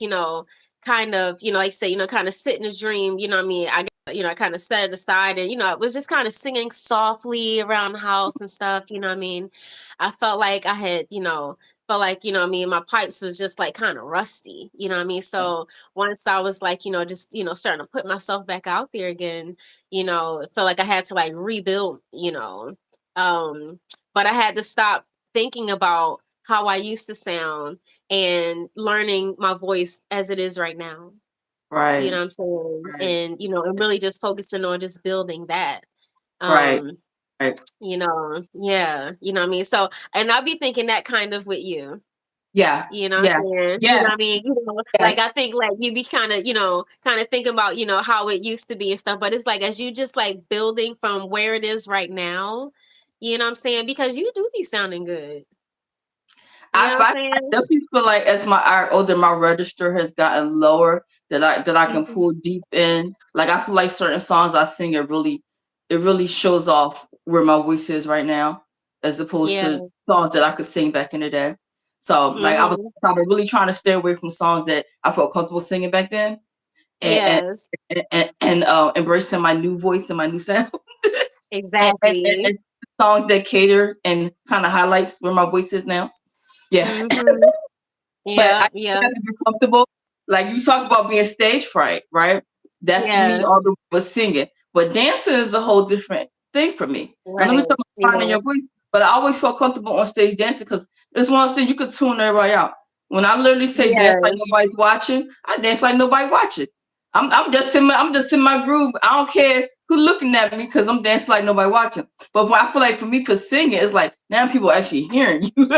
kind of, like say, kind of sit in a dream, I kind of set it aside and, I was just kind of singing softly around the house and stuff, I felt like I had, felt like, my pipes was just like kind of rusty, So once I was like, just, starting to put myself back out there again, it felt like I had to like rebuild, um, but I had to stop thinking about how I used to sound and learning my voice as it is right now. You know Right. what I'm saying? Right. And and really just focusing on just building that. Right. Um, Right. yeah, So and I'll be thinking that kind of with you. Yeah. You know what Yeah. I'm saying? You know Yes. what I mean? Like Yes. I think like you be kind of, kind of thinking about, how it used to be and stuff. But it's like as you just like building from where it is right now, you know what I'm saying? Because you do be sounding good. You know what I'm I saying? definitely feel like as my art older, my register has gotten lower. That I can Mhm. pull deep in. Like I feel like certain songs I sing, it really shows off where my voice is right now, as opposed Yeah. to songs that I could sing back in the day. So like Mhm. I was really trying to stay away from songs that I felt comfortable singing back then, and and Yes. embracing my new voice and my new sound, Exactly. and songs that cater and kind of highlights where my voice is now. Yeah. Mhm. But Yeah, I yeah. have to be comfortable. Like you talk about being stage fright, right? That's me Yes. all the way with singing. But dancing is a whole different thing for me. Now let me Right. talk about finding Yeah. your voice. But I always felt comfortable on stage dancing because it's one of those things you could tune everybody out. When I literally say dance like Yes. nobody's watching, I dance like nobody watching. I'm just in my groove. I don't care who's looking at me because I'm dancing like nobody watching. But I feel like for me for singing, it's like now people are actually hearing you,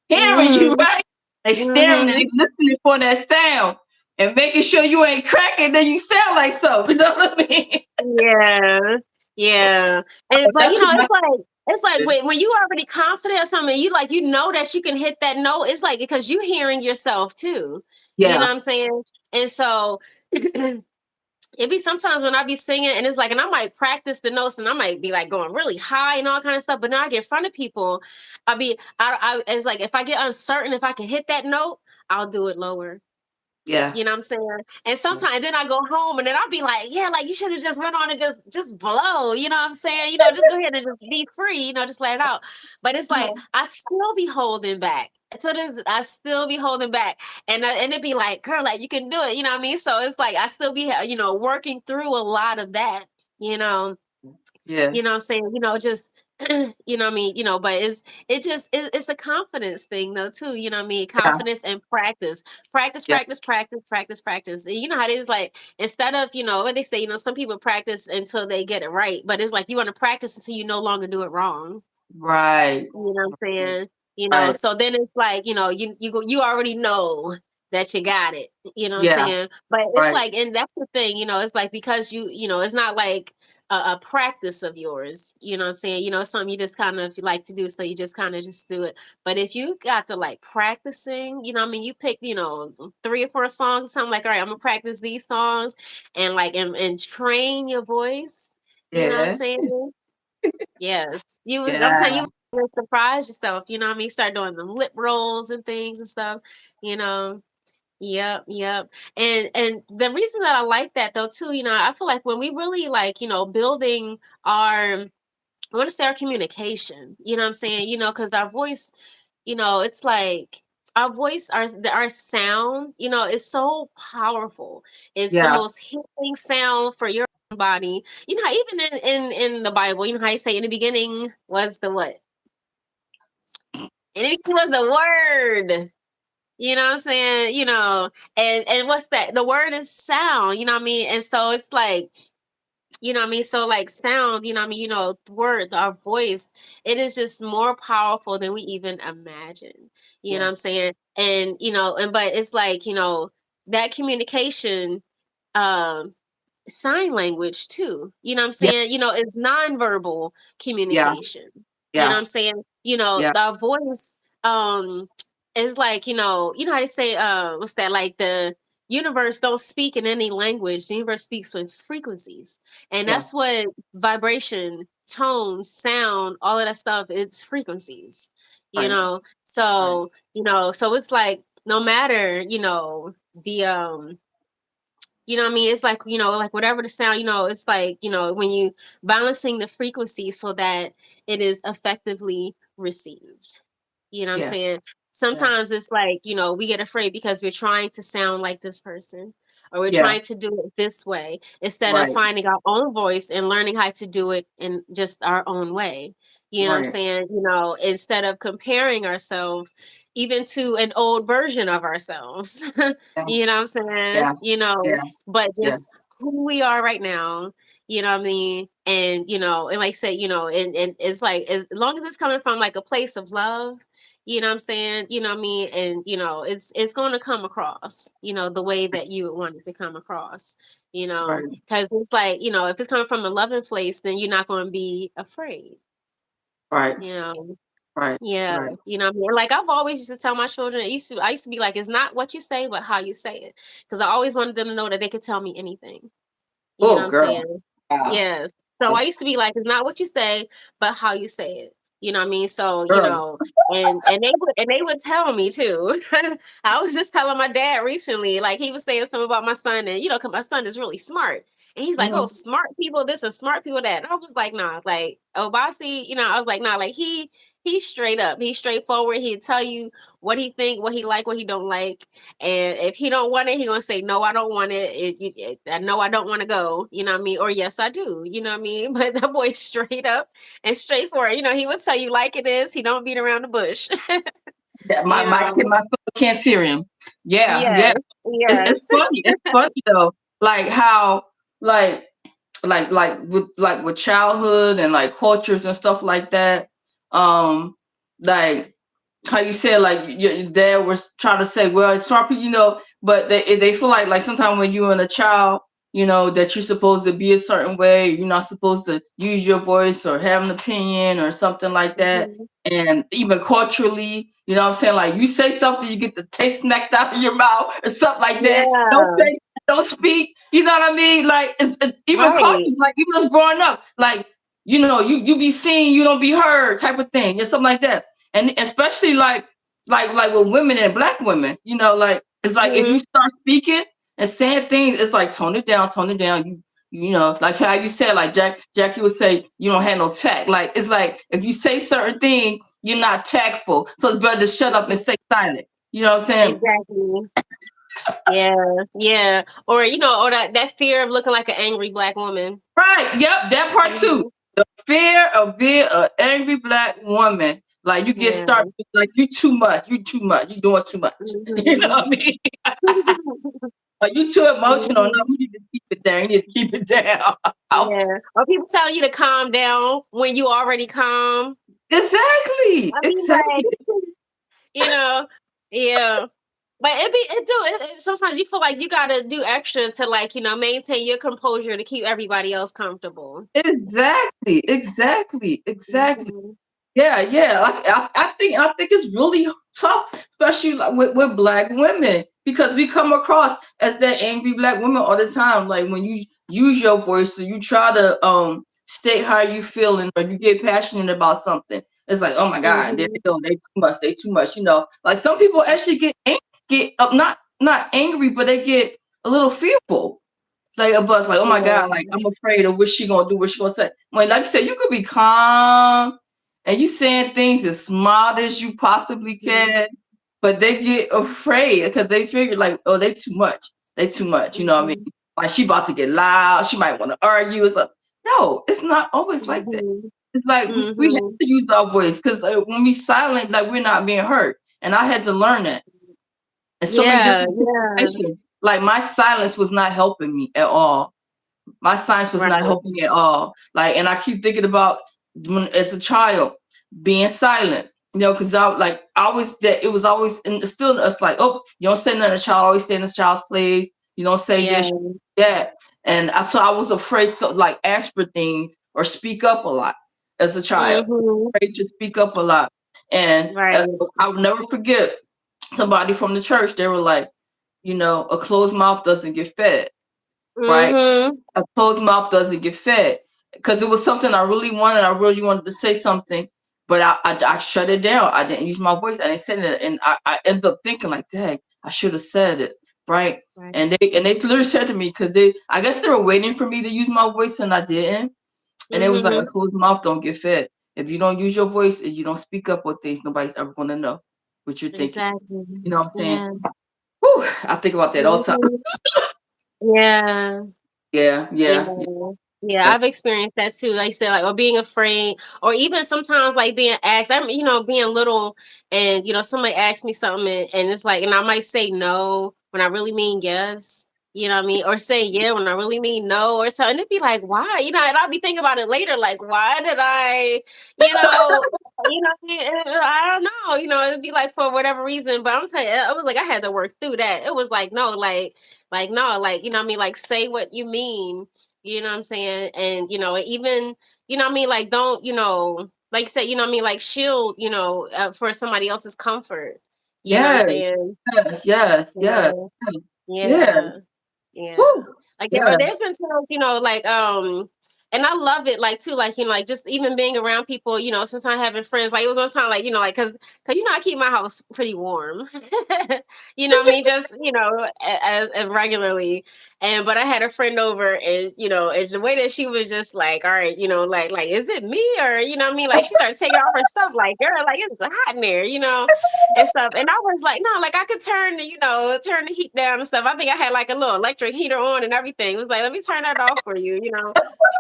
hearing you, Mhm. right? They staring and Mhm. they listening for that sound and making sure you ain't cracking, then you sound like so. You know what I mean? Yeah. Yeah. And But but that's what it's like my when you already confident or something, you like that you can hit that note. It's like because you hearing yourself too. You know yeah. what I'm saying? And so it be sometimes when I be singing and it's like, and I might practice the notes and I might be like going really high and all kind of stuff. But now I get in front of people, it's like if I get uncertain if I can hit that note, I'll do it lower. Yeah. You know what I'm saying? And sometimes then I go home and then I'll be like, yeah, like you should have just went on and just blow. You know what I'm saying? Just go ahead and just be free. Just let it out. But it's like I still be holding back. So this, I still be holding back, and it'd be like, girl, like you can do it. You know what I mean? So it's like I still be, working through a lot of that. You know, Yeah. you know what I'm saying? Just you know what I mean, but it's a confidence thing though too, you know what I mean? Yeah. Confidence and practice. Practice, Yeah. practice, practice, practice, practice. And you know how it is, like instead of, what they say, some people practice until they get it right, but it's like you want to practice until you no longer do it wrong. Right. You know what I'm saying? Right. So then it's like, you already know that you got it. You know what I'm Yeah. saying? But it's Right. like, and that's the thing, it's like because it's not like a practice of yours. You know what I'm saying? It's something you just kind of like to do, so you just kind of just do it. But if you got to like practicing, what I mean, you pick, 3 or 4 songs, something like, all right, I'm gonna practice these songs and like and train your voice. You know what I'm Yeah. saying? Yes. I'm Yeah. saying you would surprise yourself, you know what I mean? Start doing the lip rolls and things and stuff, you know. Yep, yep. And the reason that I like that though too, I feel like when we really like, building our I want to say our communication, you know what I'm saying? Because our voice, it's like our voice, our sound, is so powerful. It's the Yeah. most healing sound for your body. How even in the Bible, how you say in the beginning was the what? In the beginning was the word. You know what I'm saying? And what's that? The word is sound, you know what I mean? And so it's like, you know what I mean? So like sound, you know what I mean? Word, our voice, it is just more powerful than we even imagine. You know Yeah. what I'm saying? And but it's like, that communication, um, sign language too. You know what I'm Yeah. saying? It's nonverbal Yeah. communication. You know what Yeah. I'm saying? Yeah. The voice is like, how they say what's that, like the universe don't speak in any language. The universe speaks with frequencies. And Yeah. that's what vibration, tone, sound, all of that stuff, it's frequencies. You Right. know? Right. So, so it's like no matter, the you know what I mean? It's like, like whatever the sound, it's like, when you balancing the frequency so that it is effectively received. You know what I'm Yeah. saying? Yeah. Sometimes it's like, we get afraid because we're trying to sound like this person or we're Yeah. trying to do it this way instead of Right. finding our own voice and learning how to do it in just our own way. You know what I'm Right. saying? Instead of comparing ourselves even to an old version of ourselves. Yeah. You know what I'm saying? Yeah. Yeah. But Yeah. just who we are right now, you know what I mean? And and like I said, and it's like as long as it's coming from like a place of love, you know what I'm saying? You know what I mean? And it's gonna come across, the way that you would want it to come across, Right. because it's like, if it's coming from a loving place, then you're not gonna be afraid, Right. you know. Right. Yeah, Right. you know what I mean? Like I've always used to tell my children, I used to be like, it's not what you say, but how you say it. Because I always wanted them to know that they could tell me anything. You know what Oh, I'm girl. saying? Yeah. Yes. So I used to be like, it's not what you say, but how you say it. You know what I mean? So, Girl. and they would tell me too. I was just telling my dad recently, like he was saying something about my son, and 'cause my son is really smart. And he's like, oh, Mm-hmm. smart people this and smart people that. And I was like, nah, like Obasi, I was like, nah, like he's straight up. He's straightforward. He'd tell you what he think, what he like, what he don't like. And if he don't want it, he gonna say, no, I don't want it. I know I don't want to go, you know what I mean? Or yes, I do, you know what I mean? But that boy's straight up and straightforward. He would tell you like it is. He don't beat around the bush. Yeah, my you my kid, know. my fellow can't see him. Yeah. Yeah. Yes, It's yes. funny. It's funny though. Like how like like with childhood and like cultures and stuff like that. Um, like how you said like your dad was trying to say, well, it's smart people, but they feel like sometimes when you're in a child, that you're supposed to be a certain way, you're not supposed to use your voice or have an opinion or something like that. Mhm. And even culturally, what I'm saying, like you say something, you get the taste smacked out of your mouth or something like that. Don't Yeah, say, don't speak. You know what I mean? Like it's even right. culture, like even us growing up, like you be seen, you don't be heard, type of thing, and something like that. And especially like with women and black women, like It's like if you start speaking and saying things, it's like tone it down, tone it down. You know, like how you said, like Jackie would say, you don't have no tact. Like it's like if you say certain thing, you're not tactful. So it's better to shut up and stay silent. You know what I'm saying? Exactly. Yeah, yeah. Or or that fear of looking like an angry black woman. Right. Yep. That part too. Mhm. The fear of being an angry black woman. Like you get Yeah. started like you too much. You too much. You doing too much. You know Mhm. what I mean? Like you too emotional. No, Mhm. you need to keep it down. You need to keep it down. Yeah. Or people telling you to calm down when you already calm. Exactly. I mean, like, Exactly. you know, yeah. But sometimes you feel like you gotta do extra to like, maintain your composure to keep everybody else comfortable. Exactly. Exactly. Exactly. Mhm. Yeah, yeah. Like I think it's really tough, especially like with black women, because we come across as that angry black woman all the time. Like when you use your voice, so you try to state how you feeling or you get passionate about something. It's like, oh my God, they Mhm. go, they too much, they too much. You know, like some people actually get up, not angry, but they get a little fearful. Like a buzz, like, oh my God, like Yeah. I'm afraid of what she gonna do, what she gonna say. When, like you said, you could be calm and you saying things as smart as you possibly Mhm. can, but they get afraid because they figure like, oh, they too much. They too much. You know what I mean? Mhm. Like she about to get loud. She might want to argue. It's like, no, it's not always like that. Mhm. It's like we have Mhm. to use our voice because when we silent, like we're not being heard. And I had to learn that in so many Yeah, different yeah. situations. Like my silence was not helping me at all. My science was Right. not helping me at all. Like, and I keep thinking about when as a child being silent. You know, because I always that it was always instilled in us like, oh, you don't say nothing. A child always stay in the child's place. You don't say Yeah. this, that, and so I was afraid to like ask for things or speak up a lot as a child. Mhm. Afraid to speak up a lot, and Right. I'll never forget somebody from the church. They were like, you know, a closed mouth doesn't get fed, right? Mhm. A closed mouth doesn't get fed because it was something I really wanted. I really wanted to say something, but I shut it down. I didn't use my voice. I didn't say it, and I ended up thinking like, dang, I should have said it, right? Right. And they literally said to me because I guess they were waiting for me to use my voice and I didn't. And it was like a Mhm. closed mouth don't get fed. If you don't use your voice and you don't speak up with things, nobody's ever gonna know what you're thinking. Exactly. You know what I'm saying? Yeah. Whew, I think about that all the time. Mhm. Yeah. Yeah, Yeah. yeah, Yeah, yeah, I've experienced that too. Like I said, like or being afraid, or even sometimes like being asked. I'm, being little, and somebody asks me something, and it's like, and I might say no when I really mean yes. You know what I mean? Or say yeah when I really mean no, or something. It'd be like, why? And I'll be thinking about it later, like, why did I, what I mean? I don't know. It'd be like for whatever reason. But I'm telling you, it was like I had to work through that. It was like no, like no, like what I mean, like say what you mean, you know what I'm saying? And even, what I mean, like don't, like say, what I mean, like shield, for somebody else's comfort. You know what I'm yes, saying? yes, yes, yes, Yeah. yeah. Yeah. Yeah. Woo. Like Yeah, but there's been times, like and I love it like too, like like just even being around people, sometimes having friends. Like it was one time like, like cause I keep my house pretty warm. You know what I mean? Just, as regularly. And but I had a friend over and and the way that she was just like, all right, like is it me or what I mean? Like she started taking off her stuff like girl, like it's hot in there, and stuff. And I was like, no, like I could turn the heat down and stuff. I think I had like a little electric heater on and everything. It was like, let me turn that off for you,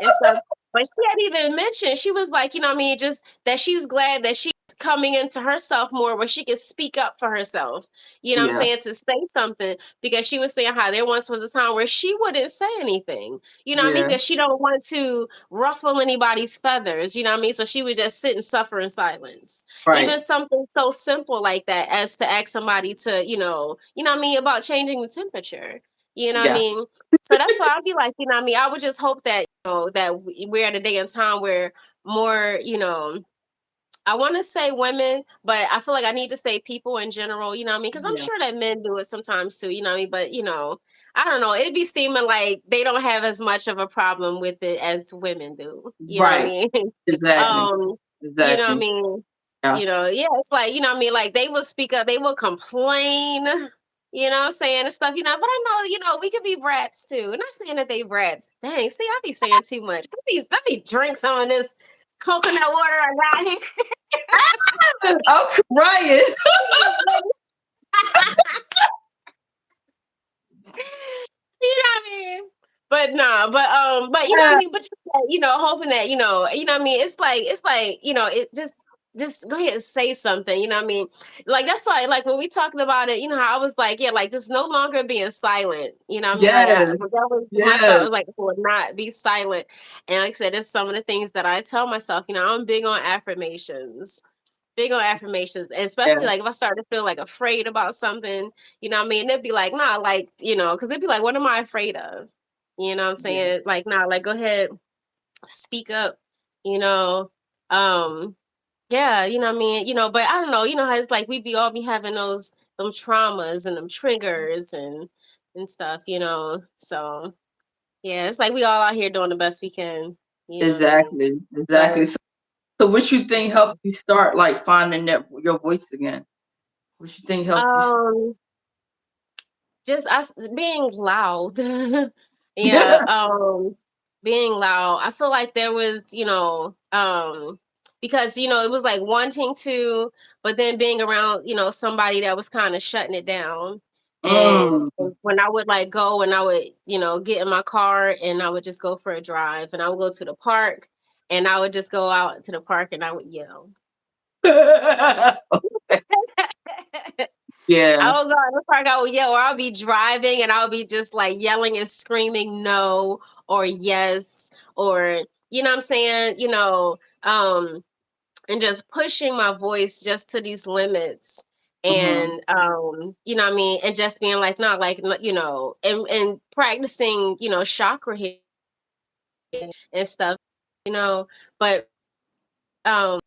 and stuff. But she had even mentioned, she was like, what I mean, just that she's glad that she's coming into herself more where she can speak up for herself, what I'm yeah, saying, to say something, because she was saying how there once was a time where she wouldn't say anything, what I mean, yeah, because she don't want to ruffle anybody's feathers, what I mean, so she would just sit and suffer in silence. right. Even something so simple like that as to ask somebody to, what I mean, about changing the temperature. You know what I Yeah, mean? So that's why I'd be like, what I mean, I would just hope that, that we're at a day and time where more, I want to say women, but I feel like I need to say people in general, you know what I mean? Because I'm yeah, sure that men do it sometimes too, you know what I mean? But, I don't know. It'd be seeming like they don't have as much of a problem with it as women do. You know what I right. mean? Exactly, um, you know what I exactly. mean? Yeah, Yeah, it's like, what I mean? Like they will speak up, they will complain, You know what I'm saying? And stuff, but I know, we could be brats too. Not saying that they brats. Dang, see, I be saying too much. Let me drink some of this coconut water I got here. I'm crying. You know what I mean? But nah, but you know what I mean. But hoping that what I mean. It's like it just go ahead and say something. You know what I mean? Like that's why, like when we talked about it, how I was like, yeah, like just no longer being silent. You know what I mean? Like Yes, that was my thought. yes, Was like would not be silent. And like I said, it's some of the things that I tell myself. I'm big on affirmations. Big on affirmations, and especially yeah, like if I start to feel like afraid about something, what I mean, it'd be like, nah, like, because it'd be like, what am I afraid of? You know what I'm yeah, saying? Like, nah, like go ahead, speak up, you know. Um, yeah, you know what I mean, but I don't know, how it's like we be all be having those them traumas and them triggers and stuff, So yeah, it's like we all out here doing the best we can, you know what I mean? exactly, But exactly. So what you think helped you start like finding that your voice again? What you think helped you? um just us being loud. Yeah, being loud. I feel like there was, because it was like wanting to, but then being around, somebody that was kind of shutting it down. And Mm. when I would like go and I would, get in my car and I would just go for a drive and I would go to the park and I would just go out to the park and I would yell. Yeah, I will go in the park, I will yell, or I'll be driving and I'll be just like yelling and screaming no or yes, or you know what I'm saying, and just pushing my voice just to these limits. mhm, And you know what I mean, and just being like, not like and practicing, chakra healing and stuff, but um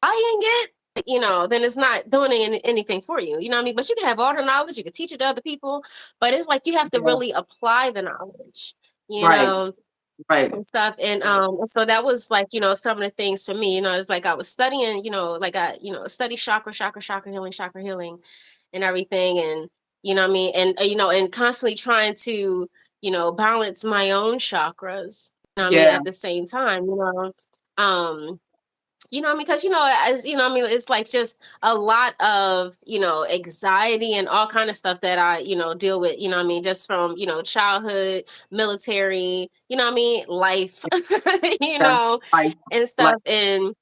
buying it, then it's not doing anything for you. You know what I mean? But you can have all the knowledge, you can teach it to other people, but it's like you have to yeah, really apply the knowledge, you right, know, right, and stuff. And so that was like, some of the things for me, it's like I was studying, like I, study chakra healing and everything. And, you know what I mean? And, and constantly trying to, balance my own chakras, you know what I mean, yeah, at the same time, um, I mean, because as I mean, it's like just a lot of anxiety and all kind of stuff that I deal with. You know, what I mean, just from childhood, military. You know, what I mean, life. you yeah, know, right, and like, stuff, and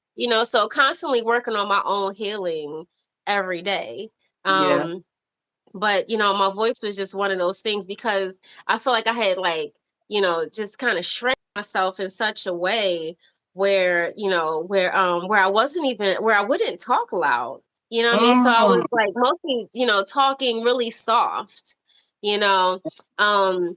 so constantly working on my own healing every day. yeah, But my voice was just one of those things because I feel like I had like just kind of shrank myself in such a way where where I wasn't even where I wouldn't talk loud, you know what I mean, so I was mm, like mostly talking really soft, you know um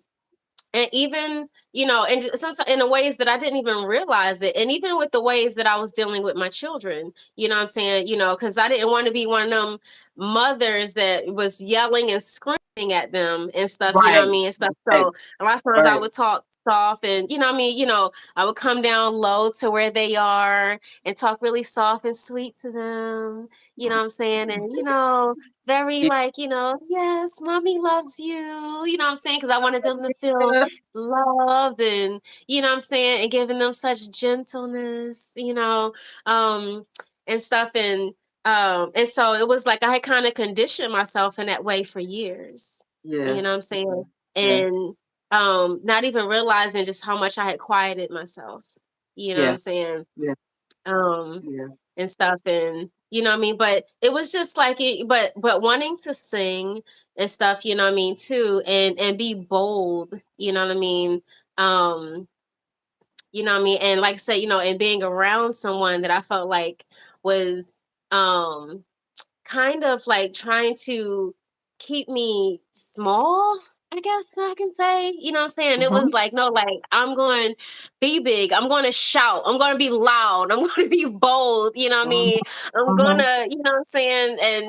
and even and sometimes in the ways that I didn't even realize it, and even with the ways that I was dealing with my children, you know what I'm saying, because I didn't want to be one of them mothers that was yelling and screaming at them and stuff, you know what right, I mean, and stuff. right, So a lot of times I right, would talk soft, and you know what I mean, I would come down low to where they are and talk really soft and sweet to them, you know what I'm saying, and very yeah, like, yes, mommy loves you, you know what I'm saying, because I wanted them to feel loved, and what I'm saying, and giving them such gentleness, um and stuff. And so it was like I had kind of conditioned myself in that way for years, yeah, you know what I'm saying, yeah, and not even realizing just how much I had quieted myself, you know what yeah, I'm saying, yeah, um yeah, and stuff. And you know what I mean, but it was just like it, but wanting to sing and stuff, you know what I mean, too, and be bold, you know what I mean, um you know what I mean, and like I said, and being around someone that I felt like was um kind of like trying to keep me small, I guess I can say. You know what I'm saying? It mhm, was like, no, like I'm going to be big. I'm going to shout. I'm going to be loud. I'm going to be bold. You know what I mhm, mean? I'm going mhm, to, you know what I'm saying? And,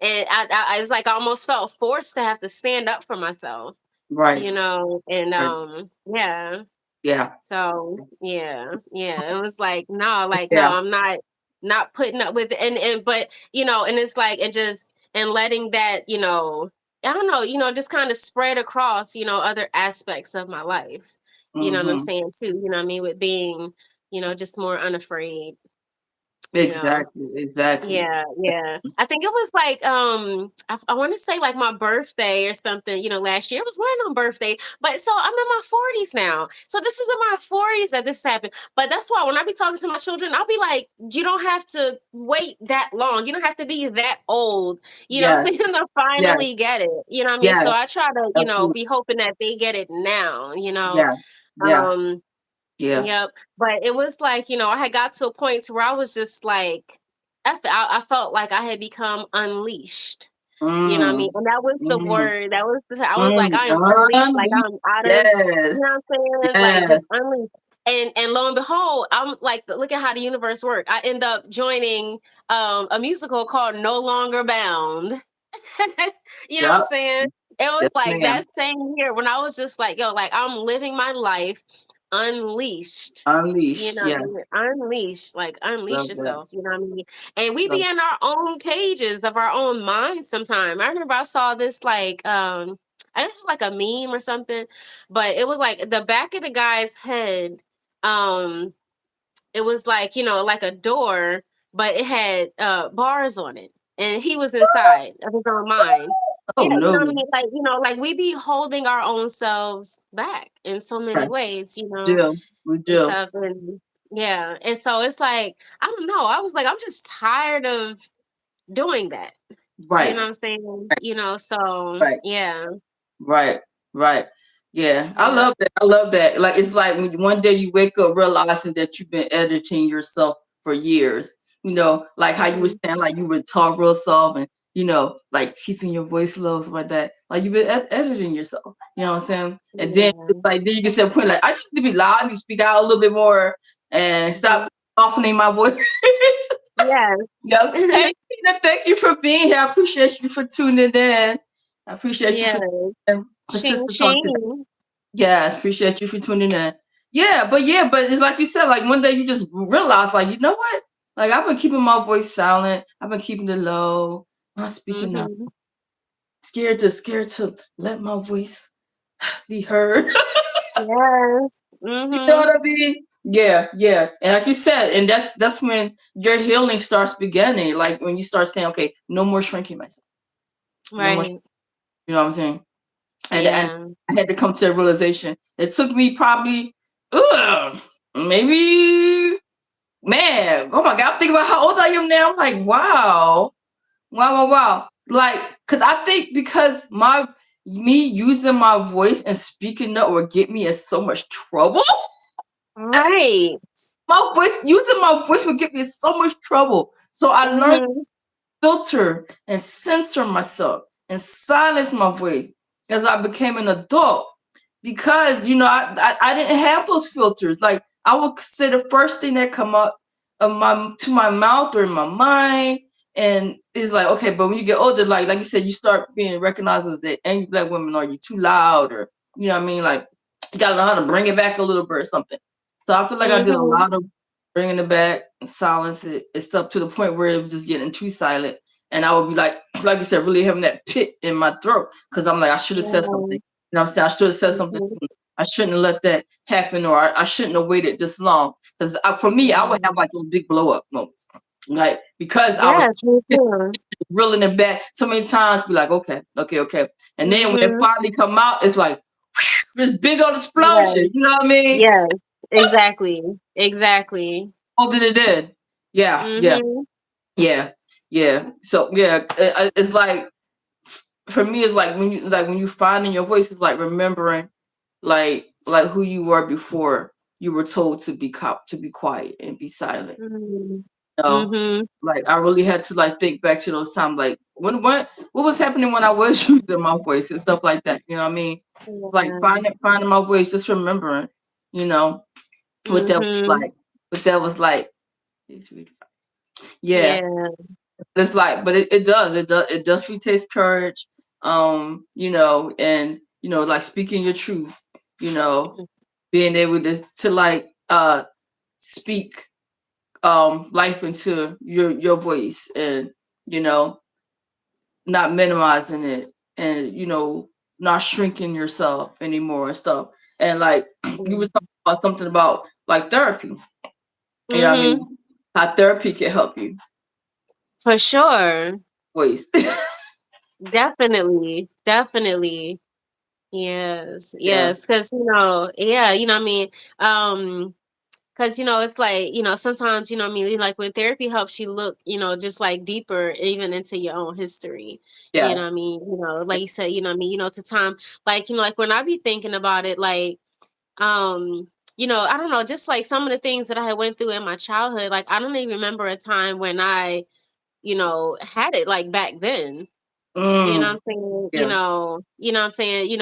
and it's like I almost felt forced to have to stand up for myself, right, and right, yeah. yeah, So yeah, it was like, no, like, no, yeah, I'm not. not putting up with it. And but and it's like, and just, and letting that, I don't know, just kind of spread across, other aspects of my life. You know what I'm Mm-hmm. saying too? You know what I mean? With being, just more unafraid, you know. Exactly. Exactly. Yeah, yeah. I think it was like I want to say like my birthday or something, last year. It was right on birthday. But so I'm in my 40s now. So this is in my 40s that this happened. But that's why when I be talking to my children, I'll be like, you don't have to wait that long. You don't have to be that old, what I'm Yes. saying, to Yes. finally get it. You know what I mean? Yes. So I try to, Absolutely. be hoping that they get it now. Yeah. Yeah. Um Yeah. Yep. But it was like, I had got to a point where I was just like, I felt like I had become unleashed. You know what I mean? Mm. And that was the Mm. word. I was like, Mm. I am unleashed. Like Unleashed. I'm out of, Yes. what I'm saying? Like Yes. just unleashed. And lo and behold, I'm like, look at how the universe worked. I end up joining a musical called No Longer Bound. You know what I'm Yep. saying? It was Yes, like ma'am. that same year when I was just like, yo, like I'm living my life unleashed. You Unleashed. know what Yeah. I mean? Unleash, like unleash Love that. yourself. You know what I mean? And we be Love. in our own cages of our own minds sometime. I remember I saw this like I guess it's like a meme or something, but it was like the back of the guy's head. Um, it was like, like a door, but it had bars on it. And he was inside of his own mind. Oh Yeah, you know what I no. mean? Like, like we be holding our own selves back in so many Okay. ways, Do. We and do. stuff. And yeah. And so it's like, I don't know. I was like, I'm just tired of doing that. You know Right. what I'm saying? So Right. yeah. Right, right. Yeah, I Yeah. love that. I love that. Like it's like when one day you wake up realizing that you've been editing yourself for years. Like how you were Mhm. saying, like you would talk real soft and like keeping your voice low, stuff like that. Like you've been editing yourself. You know what I'm saying? And then it's Yeah. like then you get to the point like I just need to be loud, you speak out a little bit more and stop Mhm. softening my voice. Yes. Hey, Tina, thank you for being here. I appreciate you for tuning in. I appreciate you Yes. for for Shing Sister Talk today. shing. Yes, appreciate you for tuning in. Yeah, but it's like you said, like one day you just realize, like, you know what? Like I've been keeping my voice silent. I've been keeping it low. I'm not speaking up. Mhm. Scared to let my voice be heard. Yes. You know Mhm. what I mean? Yeah, yeah. And like you said, and that's when your healing starts beginning. Like when you start saying, okay, no more shrinking myself. No more, Right. you know what I'm saying? And Yeah. I had to come to a realization. It took me probably, maybe, man, oh my God, I'm thinking about how old I am now. I'm like, wow. Like, cause I think because me using my voice and speaking up will get me in so much trouble. Right. Using my voice would get me in so much trouble. So I learned Mhm. filter and censor myself and silence my voice as I became an adult because I didn't have those filters. Like I would say the first thing that come up of my mouth or in my mind, and it's like okay, but when you get older, like you said, you start being recognized as the angry black woman, or you too loud, or you know what I mean, like you gotta learn how to bring it back a little bit or something. So I feel like I did a Mhm. lot of bringing it back, silence it. It's up to the point where it was just getting too silent, and I would be like you said, really having that pit in my throat because I'm like I should have said something. Yeah. You know what I'm saying? I should have said something. Mhm. I shouldn't have let that happen, or I shouldn't have waited this long. Because for me, I would Yeah. have like those big blow up moments, like because I was Yes, me too. reeling it back so many times. Be like, okay, and then when it Mhm. finally come out, it's like this big old explosion. Yes. You know what I mean? Yes. Exactly. Exactly. All that it did. Yeah, yeah, Mhm. yeah, yeah. So yeah, it's like for me, it's like when you finding your voice, it's like remembering like who you were before you were told to be quiet and be silent. Mhm. You know, Mhm. like I really had to like think back to those times, like what was happening when I was using my voice and stuff like that. You know what I mean? Like Yeah. finding my voice, just remembering, you know, what that was Mhm. like. What that was like. Yeah, Yeah. it's like, but it definitely takes courage, and like speaking your truth, you know, being able to like speak life into your voice, and you know, not minimizing it, and not shrinking yourself anymore and stuff. And like you was talking about something about like therapy. You know what I Mm-hmm. mean? How therapy can help you. For sure. Voice. Definitely. Definitely. Yes. Yeah. Yes. Because, yeah, what I mean? Because, it's like, sometimes, what I mean, like when therapy helps you look, just like deeper, even into your own history. You know Yeah. what I mean? Like you said, what I mean, to time, like, like when I be thinking about it, like, I don't know, just like some of the things that I had went through in my childhood, like I don't even remember a time when I, had it like back then. You know what Mm, I'm saying? yeah. What I'm saying?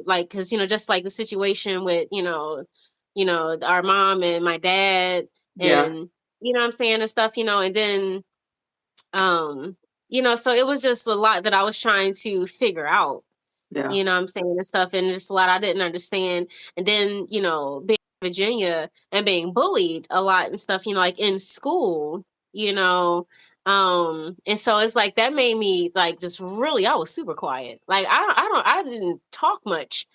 Like, cause, just like the situation with, our mom and my dad Yeah. and, what I'm saying and stuff, and then, um, so it was just a lot that I was trying to figure out. Yeah. What I'm saying and stuff, and just a lot I didn't understand. And then, being in Virginia and being bullied a lot and stuff, like in school, you know. And so it's like that made me like just really I was super quiet. Like I didn't talk much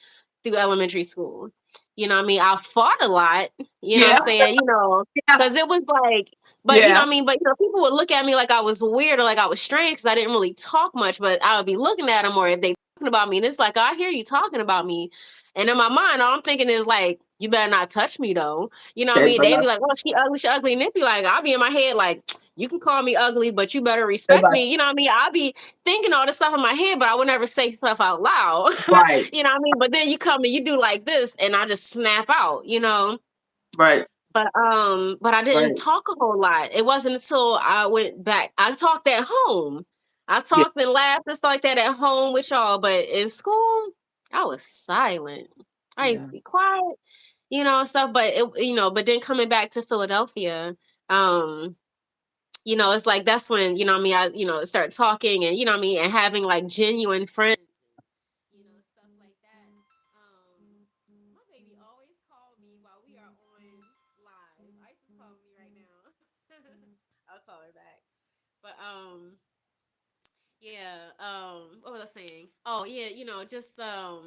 through elementary school. You know what I mean? I fought a lot, what I'm Yeah. saying, Yeah. because it was like, but Yeah. what I mean, but people would look at me like I was weird or like I was strange because I didn't really talk much, but I would be looking at them or if they talking about me, and it's like I hear you talking about me, and in my mind, all I'm thinking is like, you better not touch me though. You know what I Okay, mean? but They'd be like, oh, she ugly, and it'd be like, I'll be in my head like, you can call me ugly, but you better respect like, me. You know what I mean? I'll be thinking all this stuff in my head, but I would never say stuff out loud. right, You know what I mean? But then you come and you do like this, and I just snap out. right, But I didn't right. talk a whole lot. It wasn't until I went back. I talked at home. I Yeah. talked and laughed and stuff like that at home with y'all, but in school, I was silent. I used Yeah. to be quiet, and stuff. But but then coming back to Philadelphia, um, it's like that's when, what I mean, I, start talking and what I mean, and having like genuine friends. Stuff like that. My baby always call me while we are on live. Ice is calling me right now. I'll call her back. But yeah, what was I saying? Oh yeah, just I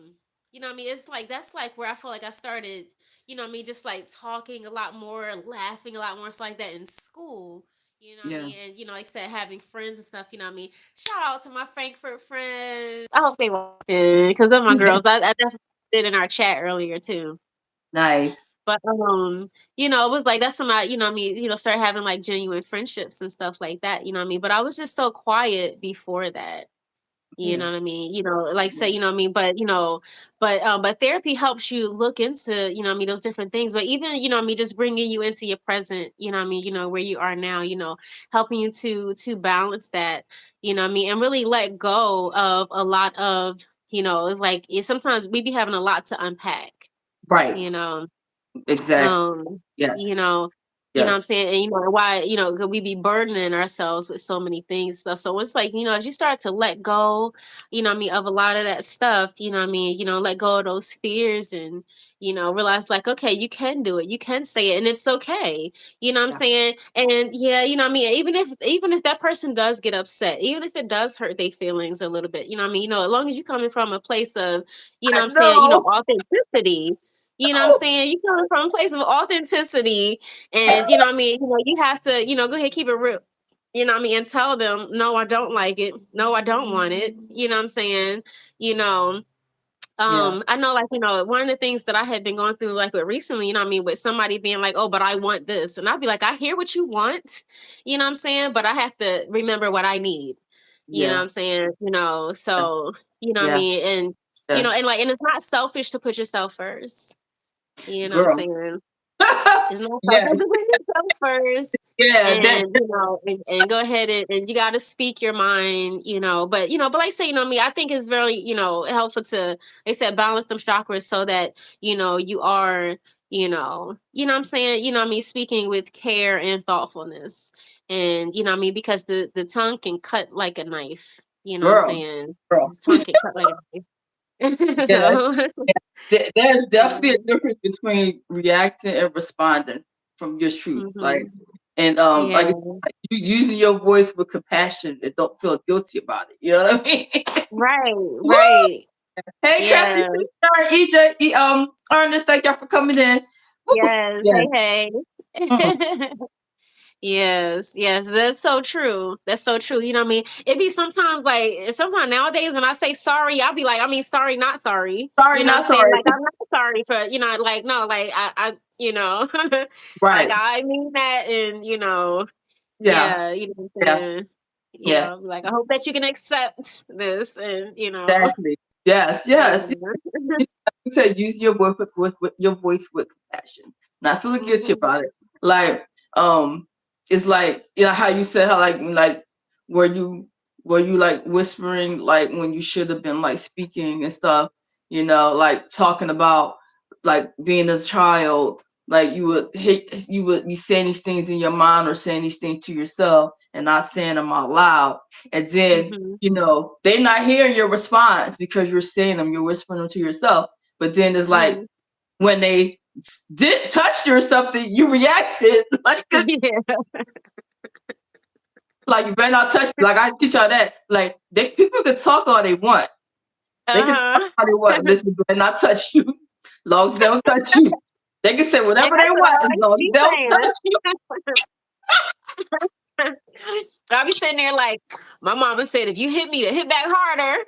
mean, it's like that's like where I feel like I started, I mean, just like talking a lot more, laughing a lot more, stuff like that in school. You know what I Yeah. mean? And like I said, having friends and stuff, what I mean? Shout out to my Frankfurt friends. I hope they watching because they're my girls. I definitely did in our chat earlier too. Nice. But it was like that's when I, what I mean, started having like genuine friendships and stuff like that, what I mean? But I was just so quiet before that. You Yeah. know what I mean? Like say, Yeah. what I mean, but therapy helps you look into, what I mean, those different things. But even, what I mean, just bringing you into your present, what I mean, where you are now, helping you to balance that, what I mean, and really let go of a lot of, it's like sometimes we be having a lot to unpack, Right. you know. Exactly. Um, you Yes. know, what I'm Yes. saying? And why, could we be burdening ourselves with so many things and stuff. So it's like, as you start to let go, what I mean, of a lot of that stuff, what I mean, let go of those fears and, realize like, okay, you can do it. You can say it and it's okay. You know what I'm Yeah. saying? And yeah, what I mean, even if that person does get upset, even if it does hurt their feelings a little bit, what I mean, as long as you're coming from a place of, what I I'm saying, know. authenticity. You know what I'm Oh, saying? You coming from a place of authenticity and what I mean, you have to, go ahead, keep it real. You know what I mean? And tell them, no, I don't like it. No, I don't want it. You know what I'm saying? You know, yeah. I know like, one of the things that I had been going through like with recently, you know what I mean, with somebody being like, oh, but I want this. And I'd be like, I hear what you want, you know what I'm saying? But I have to remember what I need. You know what Yeah. I'm saying? Yeah. So, what I Yeah. mean? And Yeah. and like, and it's not selfish to put yourself first. You know what I'm Girl. saying? It's not Yeah. selfish to put yourself first Yeah. That. and and go ahead and you got to speak your mind, but but like I say, me, I think it's very, helpful to, they said, balance them chakras so that, you are, what I'm saying, what I mean, speaking with care and thoughtfulness. And, what I mean, because the tongue can cut like a knife, what I'm Girl. saying? Girl. The tongue can cut like a knife. Yeah. So, There's definitely yeah. a difference between reacting and responding from your truth. Like, Hmm. And like Yeah. you using your voice with compassion and don't feel guilty about it. You know what I mean? Right. Woo! Right. Hey, Captain, Yeah. EJ, Ernest, thank y'all for coming in. Woo! Yes. Yeah. Hey, Mm. hey. Yes, yes, that's so true. That's so true. You know what I mean? It be sometimes like sometimes nowadays when I say sorry, I'll be like, I mean sorry, not sorry. Sorry, You know what not I'm saying? sorry. Like I'm not sorry for, like no, like I like Right. I mean that and Yeah. yeah, you know what I'm Yeah. saying? Yeah. Like I hope that you can accept this and Exactly. Yes. Yes. yeah. You said use your voice with your voice with compassion, not feeling guilty Mhm. about it. Like, it's like how you said how like were you like whispering like when you should have been like speaking and stuff, like talking about like being a child, like you would be saying these things in your mind or saying these things to yourself and not saying them out loud, and then Mhm. they're not hearing your response because you're saying them, you're whispering them to yourself. But then it's like Mhm. when they did touch you or something, you reacted Yeah. like you better not touch me. Like I teach y'all that. Like people can talk all they want. They can talk Uh-huh. all they want. Listen, better not touch you. As long as they don't touch you. They can say And whatever they that's what I want as like to long as be they don't touch you. saying. I'll be sitting there like my mama said, if you hit me to hit back harder.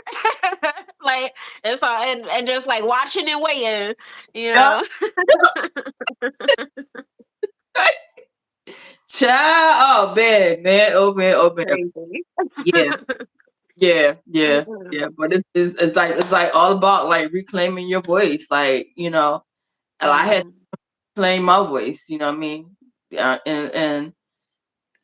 Like and so and just like watching and waiting, you Yeah. know. Child, oh man, oh man, oh man. Crazy. Yeah, yeah, yeah, Mhm. yeah. But it's like all about like reclaiming your voice. Like, and I had to Mhm. claim my voice, you know what I mean? And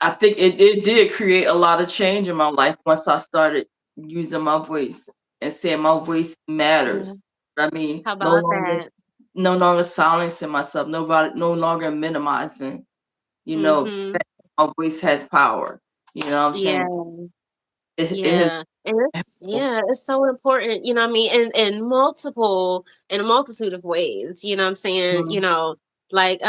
I think it did create a lot of change in my life once I started using my voice and saying my voice Yeah. matters. I mean, How no about longer that? no longer silencing myself, no longer minimizing, Mhm. that my voice has power. You know what I'm Yeah. saying? It has Yeah, and it's so important, you know what I mean, in a multitude of ways, you know what I'm saying, Mhm. like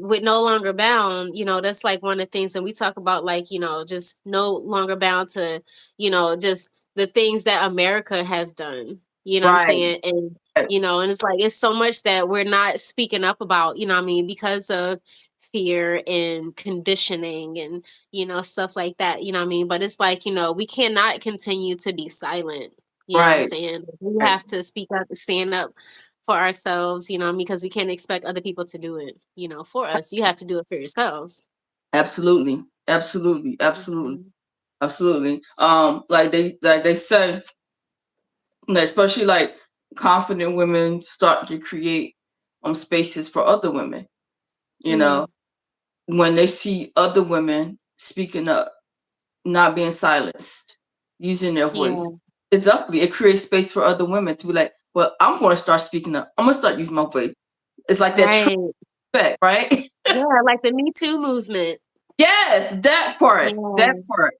with no longer bound, that's like one of the things that we talk about, like, just no longer bound to, just the things that America has done, you know what I'm Right. saying, and and it's like it's so much that we're not speaking up about, you know what I mean, because of fear and conditioning and stuff like that, you know what I mean? But it's like, we cannot continue to be silent, you know what I'm Right. saying? We Right. have to speak up and stand up for ourselves, because we can't expect other people to do it, for us. You have to do it for yourselves. Absolutely. Absolutely. Absolutely. Mhm. Absolutely. Like they say, especially like confident women start to create spaces for other women, you know, Mhm. when they see other women speaking up, not being silenced, using their voice. Yeah. It creates space for other women to be like, well, I'm going to start speaking up. I'm going to start using my voice. It's like that true Right. effect, right? Yeah, like the Me Too movement. Yes, that part, that Yeah. part,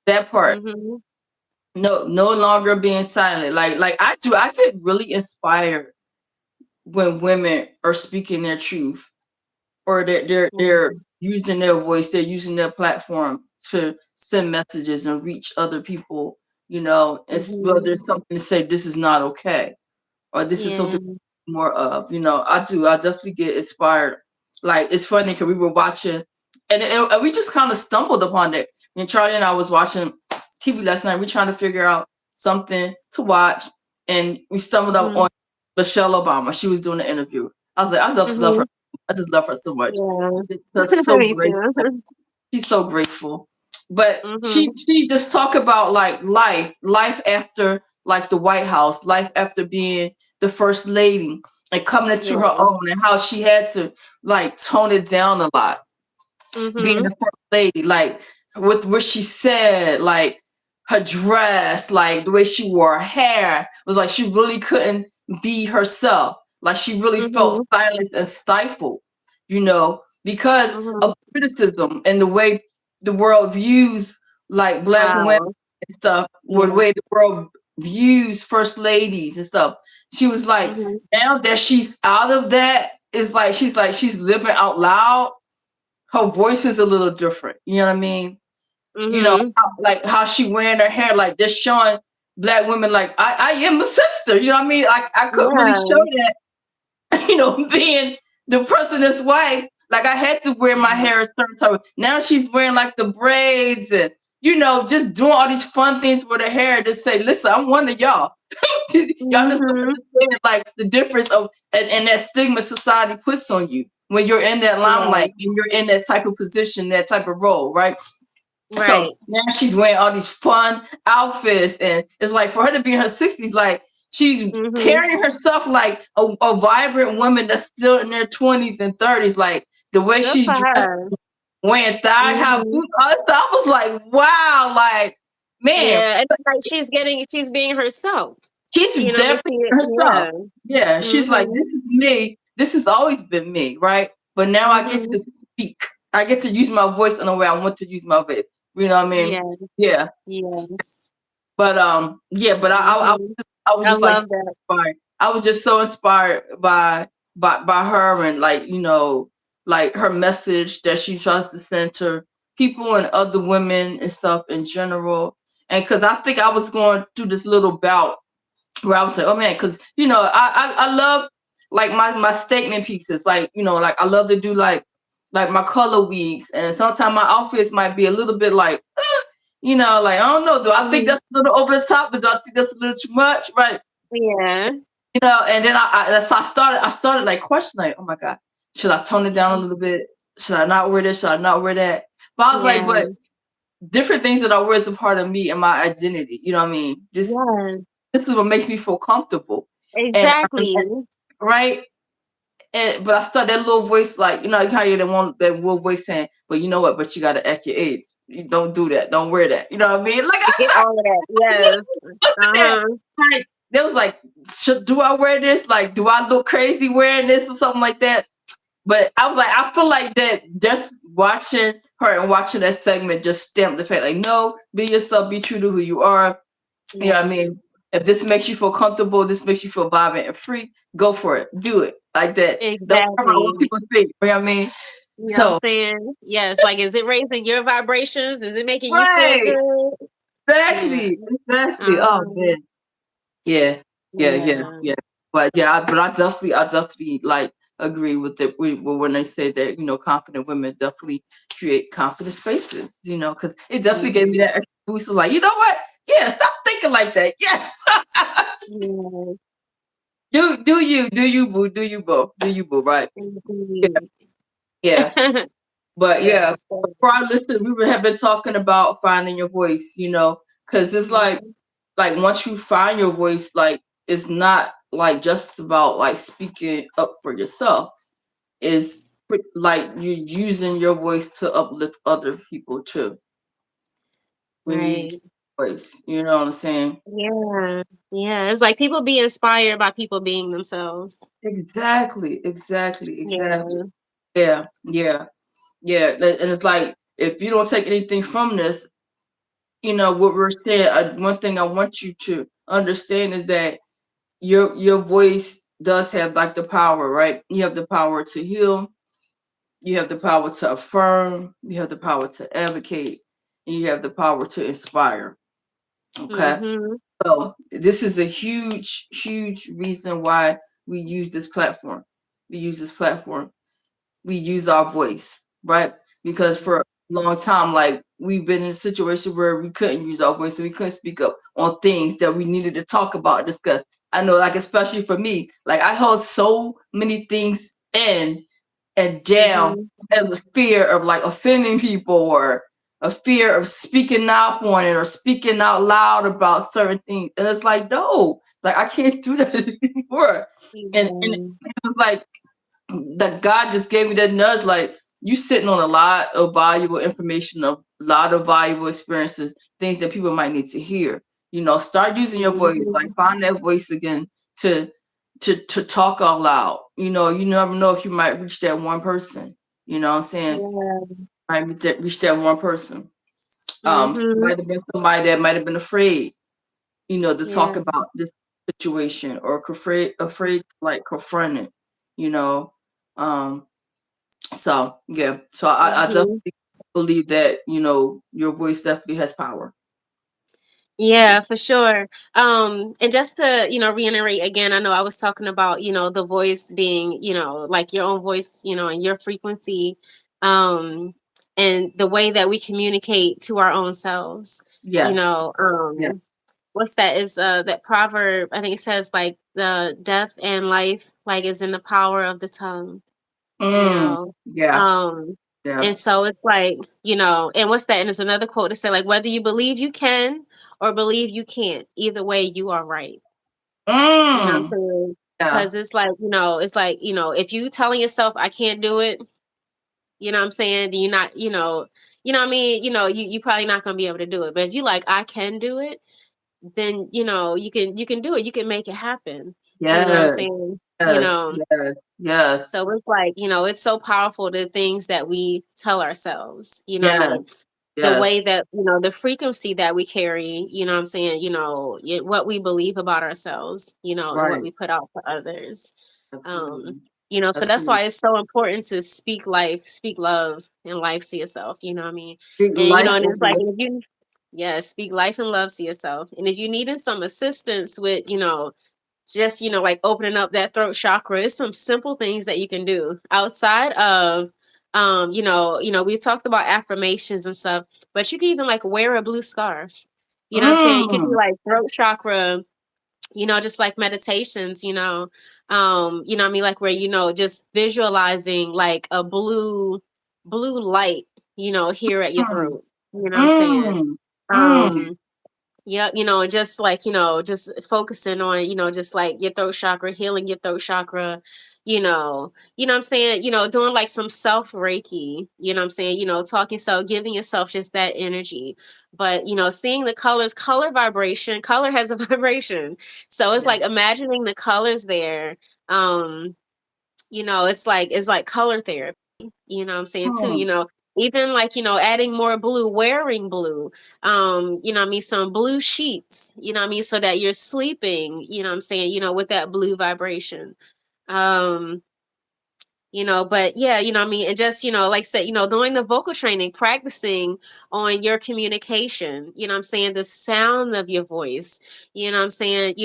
that part. Mhm. No longer being silent. Like I get really inspired when women are speaking their truth, or they're Mhm. using their voice, they're using their platform to send messages and reach other people, well, Mhm. there's something to say, this is not okay, or this is Yeah. something more of, I definitely get inspired. Like, it's funny because we were watching, and we just kind of stumbled upon it. And Charlie and I was watching TV last night. We trying to figure out something to watch, and we stumbled up Mhm. on Michelle Obama. She was doing an interview. I was like, I just love her. Mhm. I just love her so much. Yeah. She's so Me great. too. She's so grateful. But she Mhm. she just talk about like life after like the White House, life after being the first lady and coming into her Yeah. own, and how she had to like tone it down a lot, being the Mhm. first lady, like with what she said, like her dress, like the way she wore her hair, was like she really couldn't be herself. Like she really felt Mhm. silent and stifled, because of Mhm. criticism and the way the world views like black women Wow. and stuff, or the Yeah. way the world views first ladies and stuff. She was like, Mhm. now that she's out of that, it's like she's living out loud. her voice is a little different. You know what I mean? You know, Mhm. like how she wearing her hair, like just showing black women, like I am a sister. You know what I mean? Like I couldn't really Yeah. show that, being the person that's white. Like I had to wear my hair a certain type. Now she's wearing like the braids and just doing all these fun things with her hair to say, listen, I'm one of y'all. Y'all just don't Mhm. understand like the difference of and that stigma society puts on you when you're in that Yeah. limelight and you're in that type of position, that type of role, right? So Right. now she's wearing all these fun outfits, and it's like for her to be in her 60s, like she's Mhm. carrying herself like a vibrant woman that's still in their 20s and 30s, like the way Good she's for dressed, her. wearing thigh high Mhm. boots. I was like, wow, like man, Yeah, and it's like she's being herself. she's But definitely herself. yeah. Yeah, she's like, Mhm. this is me. This has always been me, right? But now I get Mhm. to speak. I get to use my voice in the way I want to use my voice. You know what I mean? Yeah. Yeah. Yes. But yeah, but Mhm. I was I just like so love that. inspired. I was just so inspired by her and like like her message that she tries to send to people and other women and stuff in general. And because I think I was going through this little bout where I was like, oh man, because I love like my statement pieces, like like I love to do like my color weeks, and sometimes my outfits might be a little bit like, like I don't know, do I think Mhm. that's a little over the top, or do I think that's a little too much, right? Yeah. And then so I started like questioning, like, oh my god, should I tone it down a little bit? Should I not wear this? Should I not wear that? But I was like, Yeah. but different things that I wear is a part of me and my identity. You know what I mean? Yeah. This is what makes me feel comfortable. And Exactly. right? But I start that little voice, like, how you don't want that little voice saying, but you know what, but you gotta act your age. You don't do that. Don't wear that. You know what I mean? Like I get all of that. Yes. that. Uh-huh. Like, they was like, do I wear this? Like, do I look crazy wearing this or something like that? But I was like, I feel like that just watching her and watching that segment just stamped the fact, like, no, be yourself, be true to who you are. You know what I Yes. mean? If this makes you feel comfortable, this makes you feel vibrant and free, go for it. Do it like that. Don't worry about what Exactly. people think. You know what I mean? You know what I'm So, saying? Yes. Like, is it raising your vibrations? Is it making you feel right. good? Yeah. Exactly. Exactly. Oh, Uh-huh. man. Yeah. Yeah. Yeah. Yeah. Yeah. But yeah, I definitely like agree with it with when they say that, confident women definitely create confident spaces, because it definitely gave me Mhm. that extra boost of like, you know what? Yeah, stop thinking like that. Yes. Yeah. Do you boo, do you boo, right? Yeah, Indeed. yeah. But yeah, Yes. So, for our listeners, have been talking about finding your voice, because it's mhm. like once you find your voice, like it's not like just about like speaking up for yourself. It's like you're using your voice to uplift other people too. When you use Right. your voice, you know what I'm saying? Yeah. Yeah. It's like people be inspired by people being themselves. Exactly, exactly, exactly. Yeah. Yeah, yeah, yeah. And it's like if you don't take anything from this, what we're saying. One thing I want you to understand is that your voice does have like the power, right? You have the power to heal, you have the power to affirm, you have the power to advocate, and you have the power to inspire. Okay. Mhm. So this is a huge, huge reason why we use this platform. We use this platform. We use our voice, right? Because for a long time, like we've been in a situation where we couldn't use our voice and we couldn't speak up on things that we needed to talk about, discuss. I know, like especially for me, like I held so many things in and down Mhm. as a fear of like offending people or a fear of speaking up on it or speaking out loud about certain things. And it's like, no, like I can't do that anymore. And Yeah. it was like that God just gave me that nudge, like you sitting on a lot of valuable information, a lot of valuable experiences, things that people might need to hear. Start using your voice, like Mhm. find that voice again to to talk out loud. You never know if you might reach that one person. You know what I'm saying? Yeah. Might reach that one person. Mhm. Might have been somebody that might have been afraid, to Yeah. talk about this situation or afraid to like confront it, you know. Um, So yeah, so I Mhm. definitely believe that, your voice definitely has power. Yeah, for sure. And just to, reiterate again, I know I was talking about, the voice being, like your own voice, and your frequency, um, and the way that we communicate to our own selves, you Yes. know, Yeah. what's that is that proverb, I think it says like the death and life like is in the power of the tongue, you Mm, know. yeah. Um, Yeah. and so it's like, and what's that? And there's another quote to say, like, whether you believe you can or believe you can't, either way, you are right. You know what I'm Mm, saying? yeah. Because it's like, if you telling yourself I can't do it, you know what I'm saying? Then you're not, what I mean? You probably not gonna be able to do it. But if you like, I can do it, then you can do it. You can make it happen. You know what I'm Yes. saying? Yes. Yes. Yes. So it's like, it's so powerful the things that we tell ourselves, you know what I Yes. mean? The way Yes. that, the frequency that we carry, you know what I'm saying? What we believe about ourselves, and what Right. we put out for others. Um, Absolutely. so that's Absolutely. why it's so important to speak life, speak love and life to yourself, you know what I mean? Big And, life and and it's like, love. if you, yeah, speak life and love to yourself. And if you needed some assistance with, just like opening up that throat chakra, it's some simple things that you can do outside of we talked about affirmations and stuff, but you can even like wear a blue scarf, you know what I'm saying? You could do Mm, like throat chakra, just like meditations, what I mean, like where just visualizing like a blue light, here at your mm, throat, you know what I'm saying? mm, mm. um yeah, just like, just focusing on, just like your throat chakra, healing your throat chakra, what I'm saying, doing like some self Reiki, you know what I'm saying, talking, so giving yourself just that energy. But, seeing the colors, color vibration, color has a vibration. So it's Yeah. like imagining the colors there. Um, it's like color therapy, you know what I'm saying too, Mm, even like, adding more blue, wearing blue, what I mean, some blue sheets, what I mean, so that you're sleeping, what I'm saying, with that blue vibration. Um, but yeah, what I mean, and just, like I said, doing the vocal training, practicing on your communication, what I'm saying, the sound of your voice, what I'm saying,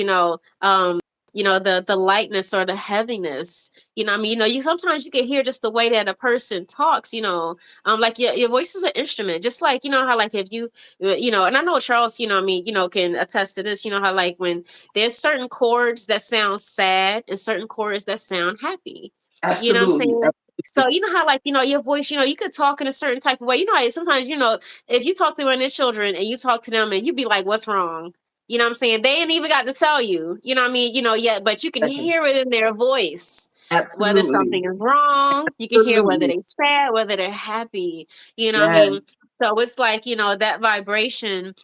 the lightness or the heaviness, what I mean, you sometimes you can hear just the way that a person talks, like your voice is an instrument, just like, how like if you, and I know Charles, what I mean, can attest to this, how like when there's certain chords that sound sad and certain chords that sound happy, you know what I'm absolutely. saying? So you know how like, your voice, you could talk in a certain type of way. You know how sometimes, if you talk to one of their children and you talk to them and you be like, what's wrong? You know what I'm saying? They ain't even got to tell you, you know what I mean? Yet, but you can hear it in their voice. Whether Absolutely. something is wrong, you can hear whether Absolutely. they're sad, whether they're happy, you know what I Yes. mean? So it's like, that vibration,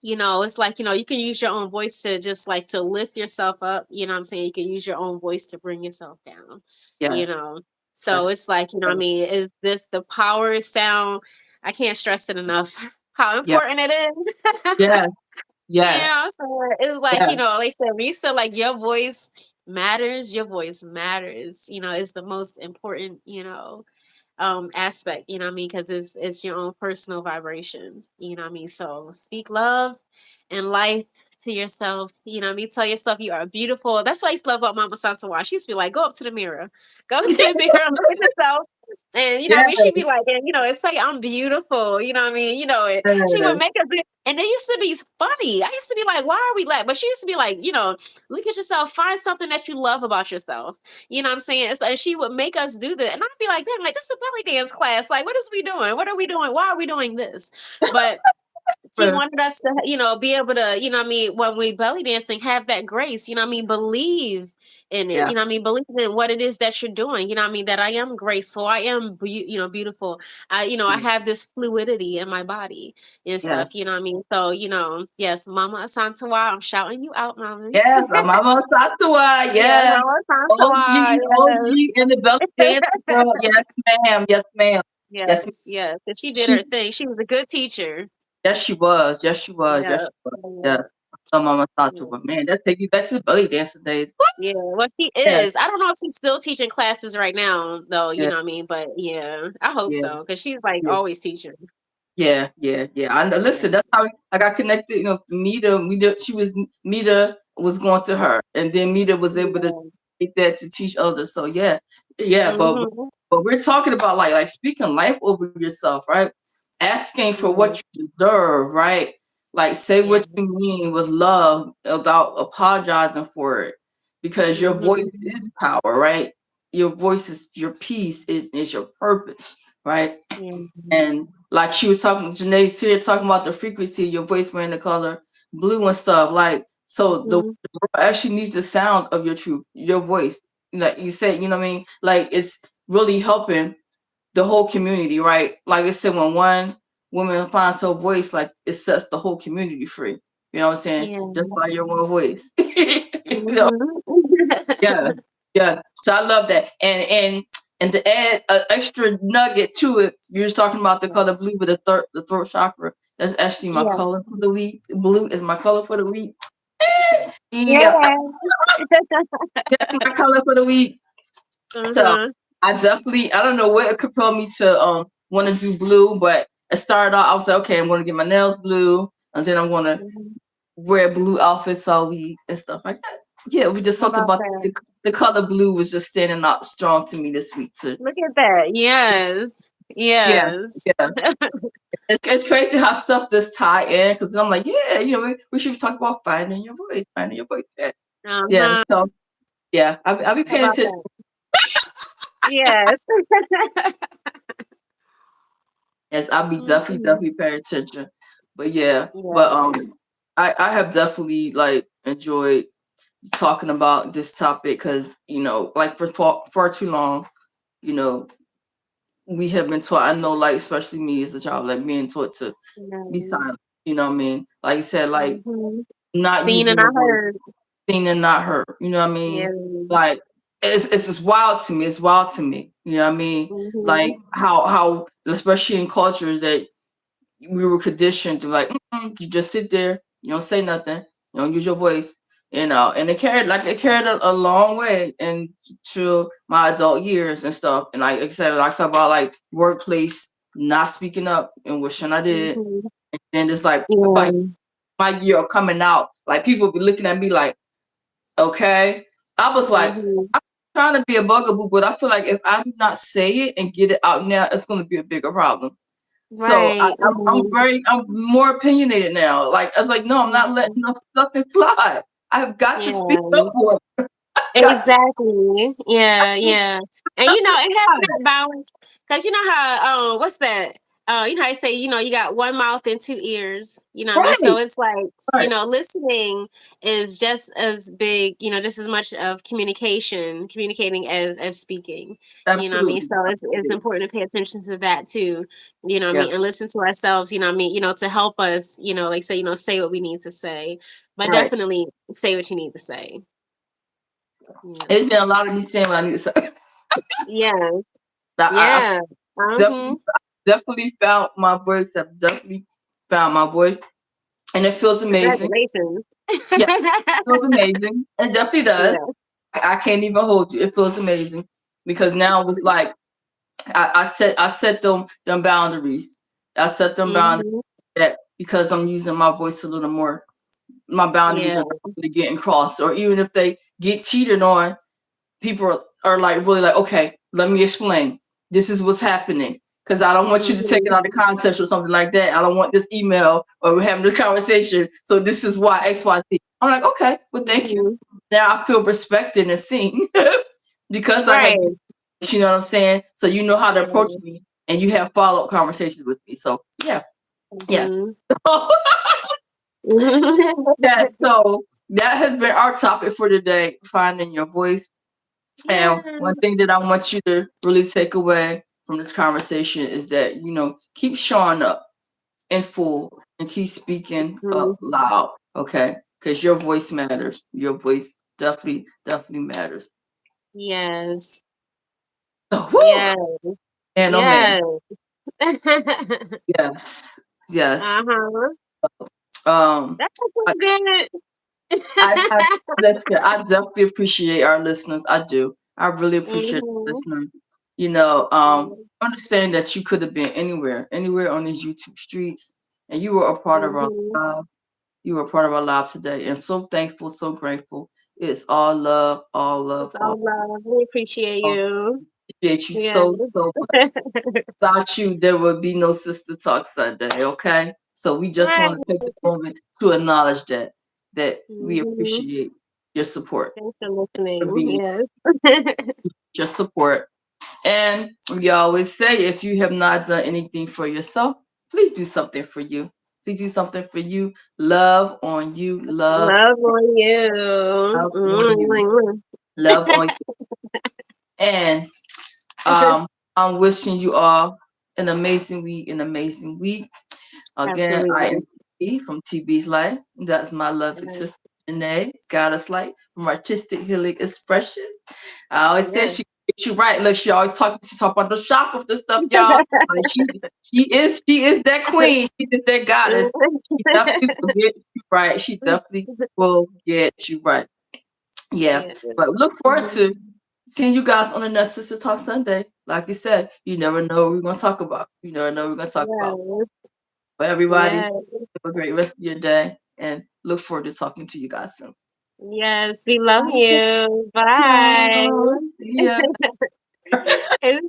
it's like, you can use your own voice to just like to lift yourself up, you know what I'm saying? You can use your own voice to bring yourself down, you Yes. know. So Yes. it's like, I Yes. mean, is this the power of sound? I can't stress it enough how Yeah. important it is. Yes. Yes. So it's like, Yes. like I said, we said like your voice matters, your voice matters, it's the most important, aspect, you know what I mean? Because it's your own personal vibration, you know what I mean? So speak love and life to yourself, you know what I mean? Tell yourself you are beautiful. That's what I used to love about Mama Santawa. She used to be like, go up to the mirror, go to the mirror and look at yourself. And you know what I mean? Yes. She'd be like, and it's like I'm beautiful, you know what I mean? She would Yes. make us do, and it used to be funny. I used to be like, why are we like, but she used to be like, look at yourself, find something that you love about yourself. You know what I'm saying? It's like she would make us do that. And I'd be like, damn, like this is a belly dance class. Like, what is we doing? What are we doing? Why are we doing this? But she wanted us to, be able to, you know what I mean, when we belly dancing, have that grace, you know what I mean, believe in it, Yeah. you know what I mean, believe in what it is that you're doing, you know what I mean, that I am graceful, I am, beautiful. I Yes. have this fluidity in my body and Yes. stuff, you know what I mean? So, yes, Mama Asantawa, I'm shouting you out, Mama. Yes. Mama Satua. Yes, Yes. Mama Asantawa, OG. OG in the belly yes. dance girl. Yes, ma'am. Yes, ma'am. Yes, ma'am. Yes, yes. And she did She, her thing. She was a good teacher. yes, she was. Yes, she was. Yes, Yeah. she was. Yeah. Yes. Mama Sacha, Yeah. but man, that take you back to the belly dancing days. Yeah, well, she Yeah, is. I don't know if she's still teaching classes right now, though. You yeah, know what I mean? But yeah, I hope yeah, so because she's like yeah. always teaching. Yeah, yeah, yeah. I know. Yeah, Listen, that's how I got connected. You know, to Mita. Mita, Mita was going to her, and then Mita was able to yeah. take that to teach others. So yeah, yeah. Mhm. But we're talking about like speaking life over yourself, right? Asking for what Yeah. you deserve, right? Like say Yeah. what you mean with love without apologizing for it, because your voice Mhm. is power, right? Your voice is your peace. It is your purpose, right? Yeah. And like she was talking, Janae's here talking about the frequency, your voice wearing the color blue and stuff. Like, so the Mhm. world actually needs the sound of your truth, your voice. Like you said, you know what I mean? Like it's really helping the whole community, right? Like I said, when one woman finds her voice, like it sets the whole community free. You know what I'm saying? Yeah. Just by your one voice. You know? Mhm. Yeah, yeah. So I love that. And to add an extra nugget to it, you're just talking about the color blue with the throat chakra. That's actually my Yeah. color for the week. Blue is my color for the week. Yeah, Yeah. that's my color for the week. So Mhm. I don't know what compelled me to want to do blue, but it started off, I was like, okay, I'm gonna get my nails blue, and then I'm gonna Mhm. wear blue outfits all week and stuff like that. Yeah, we just I talked love about that. the color blue was just standing out strong to me this week too. Look at that. Yes. Yeah, Yes. yeah. It's crazy how stuff just tie in because I'm like, yeah, you know, we should talk about finding your voice. Yeah, yeah. Uh-huh. So yeah, I'll be How paying about attention. that? Yes. Yes, I'll be Mhm. definitely paying attention. But yeah, but Yeah. I have definitely like enjoyed talking about this topic because you know, like for far too long, you know, we have been taught. I know, like especially me as a child, like being taught to be Yeah. silent. You know what I mean? Like you said, like Mhm. not Seen using and I your voice, heard. seen and not heard. You know what I Yeah. mean? Like it's just wild to me. It's wild to me. You know what I mean? Like Mhm. how especially in cultures that we were conditioned to like you just sit there, you don't say nothing, you don't use your voice, you know, and it carried a long way into my adult years and stuff. And like I said, I talk about like workplace not speaking up and wishing I did. Mhm. And it's like by Yeah. my year of coming out, like people be looking at me like, okay. I was like, Mhm. I'm trying to be a bugaboo, but I feel like if I do not say it and get it out now, it's gonna be a bigger problem. So Right. Mhm. I'm more opinionated now. Like I was like, no, I'm not letting Mhm. nothing slide. I have got to speak up Yeah. more. Got to Exactly. Yeah, yeah. And nothing and having slide. that balance, because you know how what's that? You know how I say, you got one mouth and two ears, you know what I mean? So Right, it's like, right. listening is just as big, just as much of communicating as speaking. You know what I mean? Absolutely. So it's Absolutely. important to pay attention to that too. You know what I Yeah. mean? And listen to ourselves, you know what I mean, to help us, like say, say what we need to say. But Right. definitely say what you need to say. Yeah. It's been a lot of me saying what I need to say. Yeah. I Yeah. definitely Mhm. found my voice. I've definitely found my voice. And it feels amazing. Congratulations. Yeah, it feels amazing. It definitely does. Yeah. I can't even hold you. It feels amazing. Because now it's like I set them boundaries. I set them boundaries Mhm. that because I'm using my voice a little more, my boundaries Yeah. are not really getting crossed. Or even if they get cheated on, people are like really like, okay, let me explain. This is what's happening. Because I don't want you to take it Mhm. out of context or something like that. I don't want this email or we're having this conversation. So this is why X, Y, Z. I'm like, okay, well, thank you. Mhm. Now I feel respected and seen because I have, Right. you know what I'm saying? So you know how to approach Yeah. me and you have follow up conversations with me. So yeah, yeah. Mhm. Yeah, so that has been our topic for today, finding your voice. And Yeah. one thing that I want you to really take away from this conversation is that, you know, keep showing up in full and keep speaking up Mhm. loud, okay? Because your voice matters. Your voice definitely matters. Yes. Oh, whew, Yes. man, oh man. Yes. Yes, yes. Uh-huh. That's so I, good. I listen, I definitely appreciate our listeners. I do. I really appreciate the Mhm. listeners. You know, Mhm. understand that you could have been anywhere on these YouTube streets, and you were a part of our Mhm. lives. You were a part of our lives today, and so thankful, so grateful. It's all love, all love, It's all all love. We appreciate love. you. Appreciate you Yes. so much. Without you, there would be no Sister Talk Sunday. Okay, so we just Right. want to take a moment to acknowledge that we Mhm. appreciate your support, Thanks for for listening. being Yes. your support. And we always say, if you have not done anything for yourself, please do something for you. Please do something for you. Love on you. Love on you. Love on you. Love on you. And I'm wishing you all an amazing week. An amazing week. Again, I am Absolutely. TB from TB's Life. That's my lovely Yes. sister, Renee, Goddess Light from Artistic Healing Expressions. I always say Yes. she gets you right. Look, she talk about the chakras and stuff, y'all. Like she is that queen. She is that goddess. She definitely will get you right. She definitely will get you right. Yeah. Yeah. But look forward Mhm. to seeing you guys on the next Sister Talk Sunday. Like you said, you never know what we're gonna talk about. You never know what we're gonna talk about. Yes. But everybody, Yes. have a great rest of your day and look forward to talking to you guys soon. Yes. We love you. Bye. Yeah. It's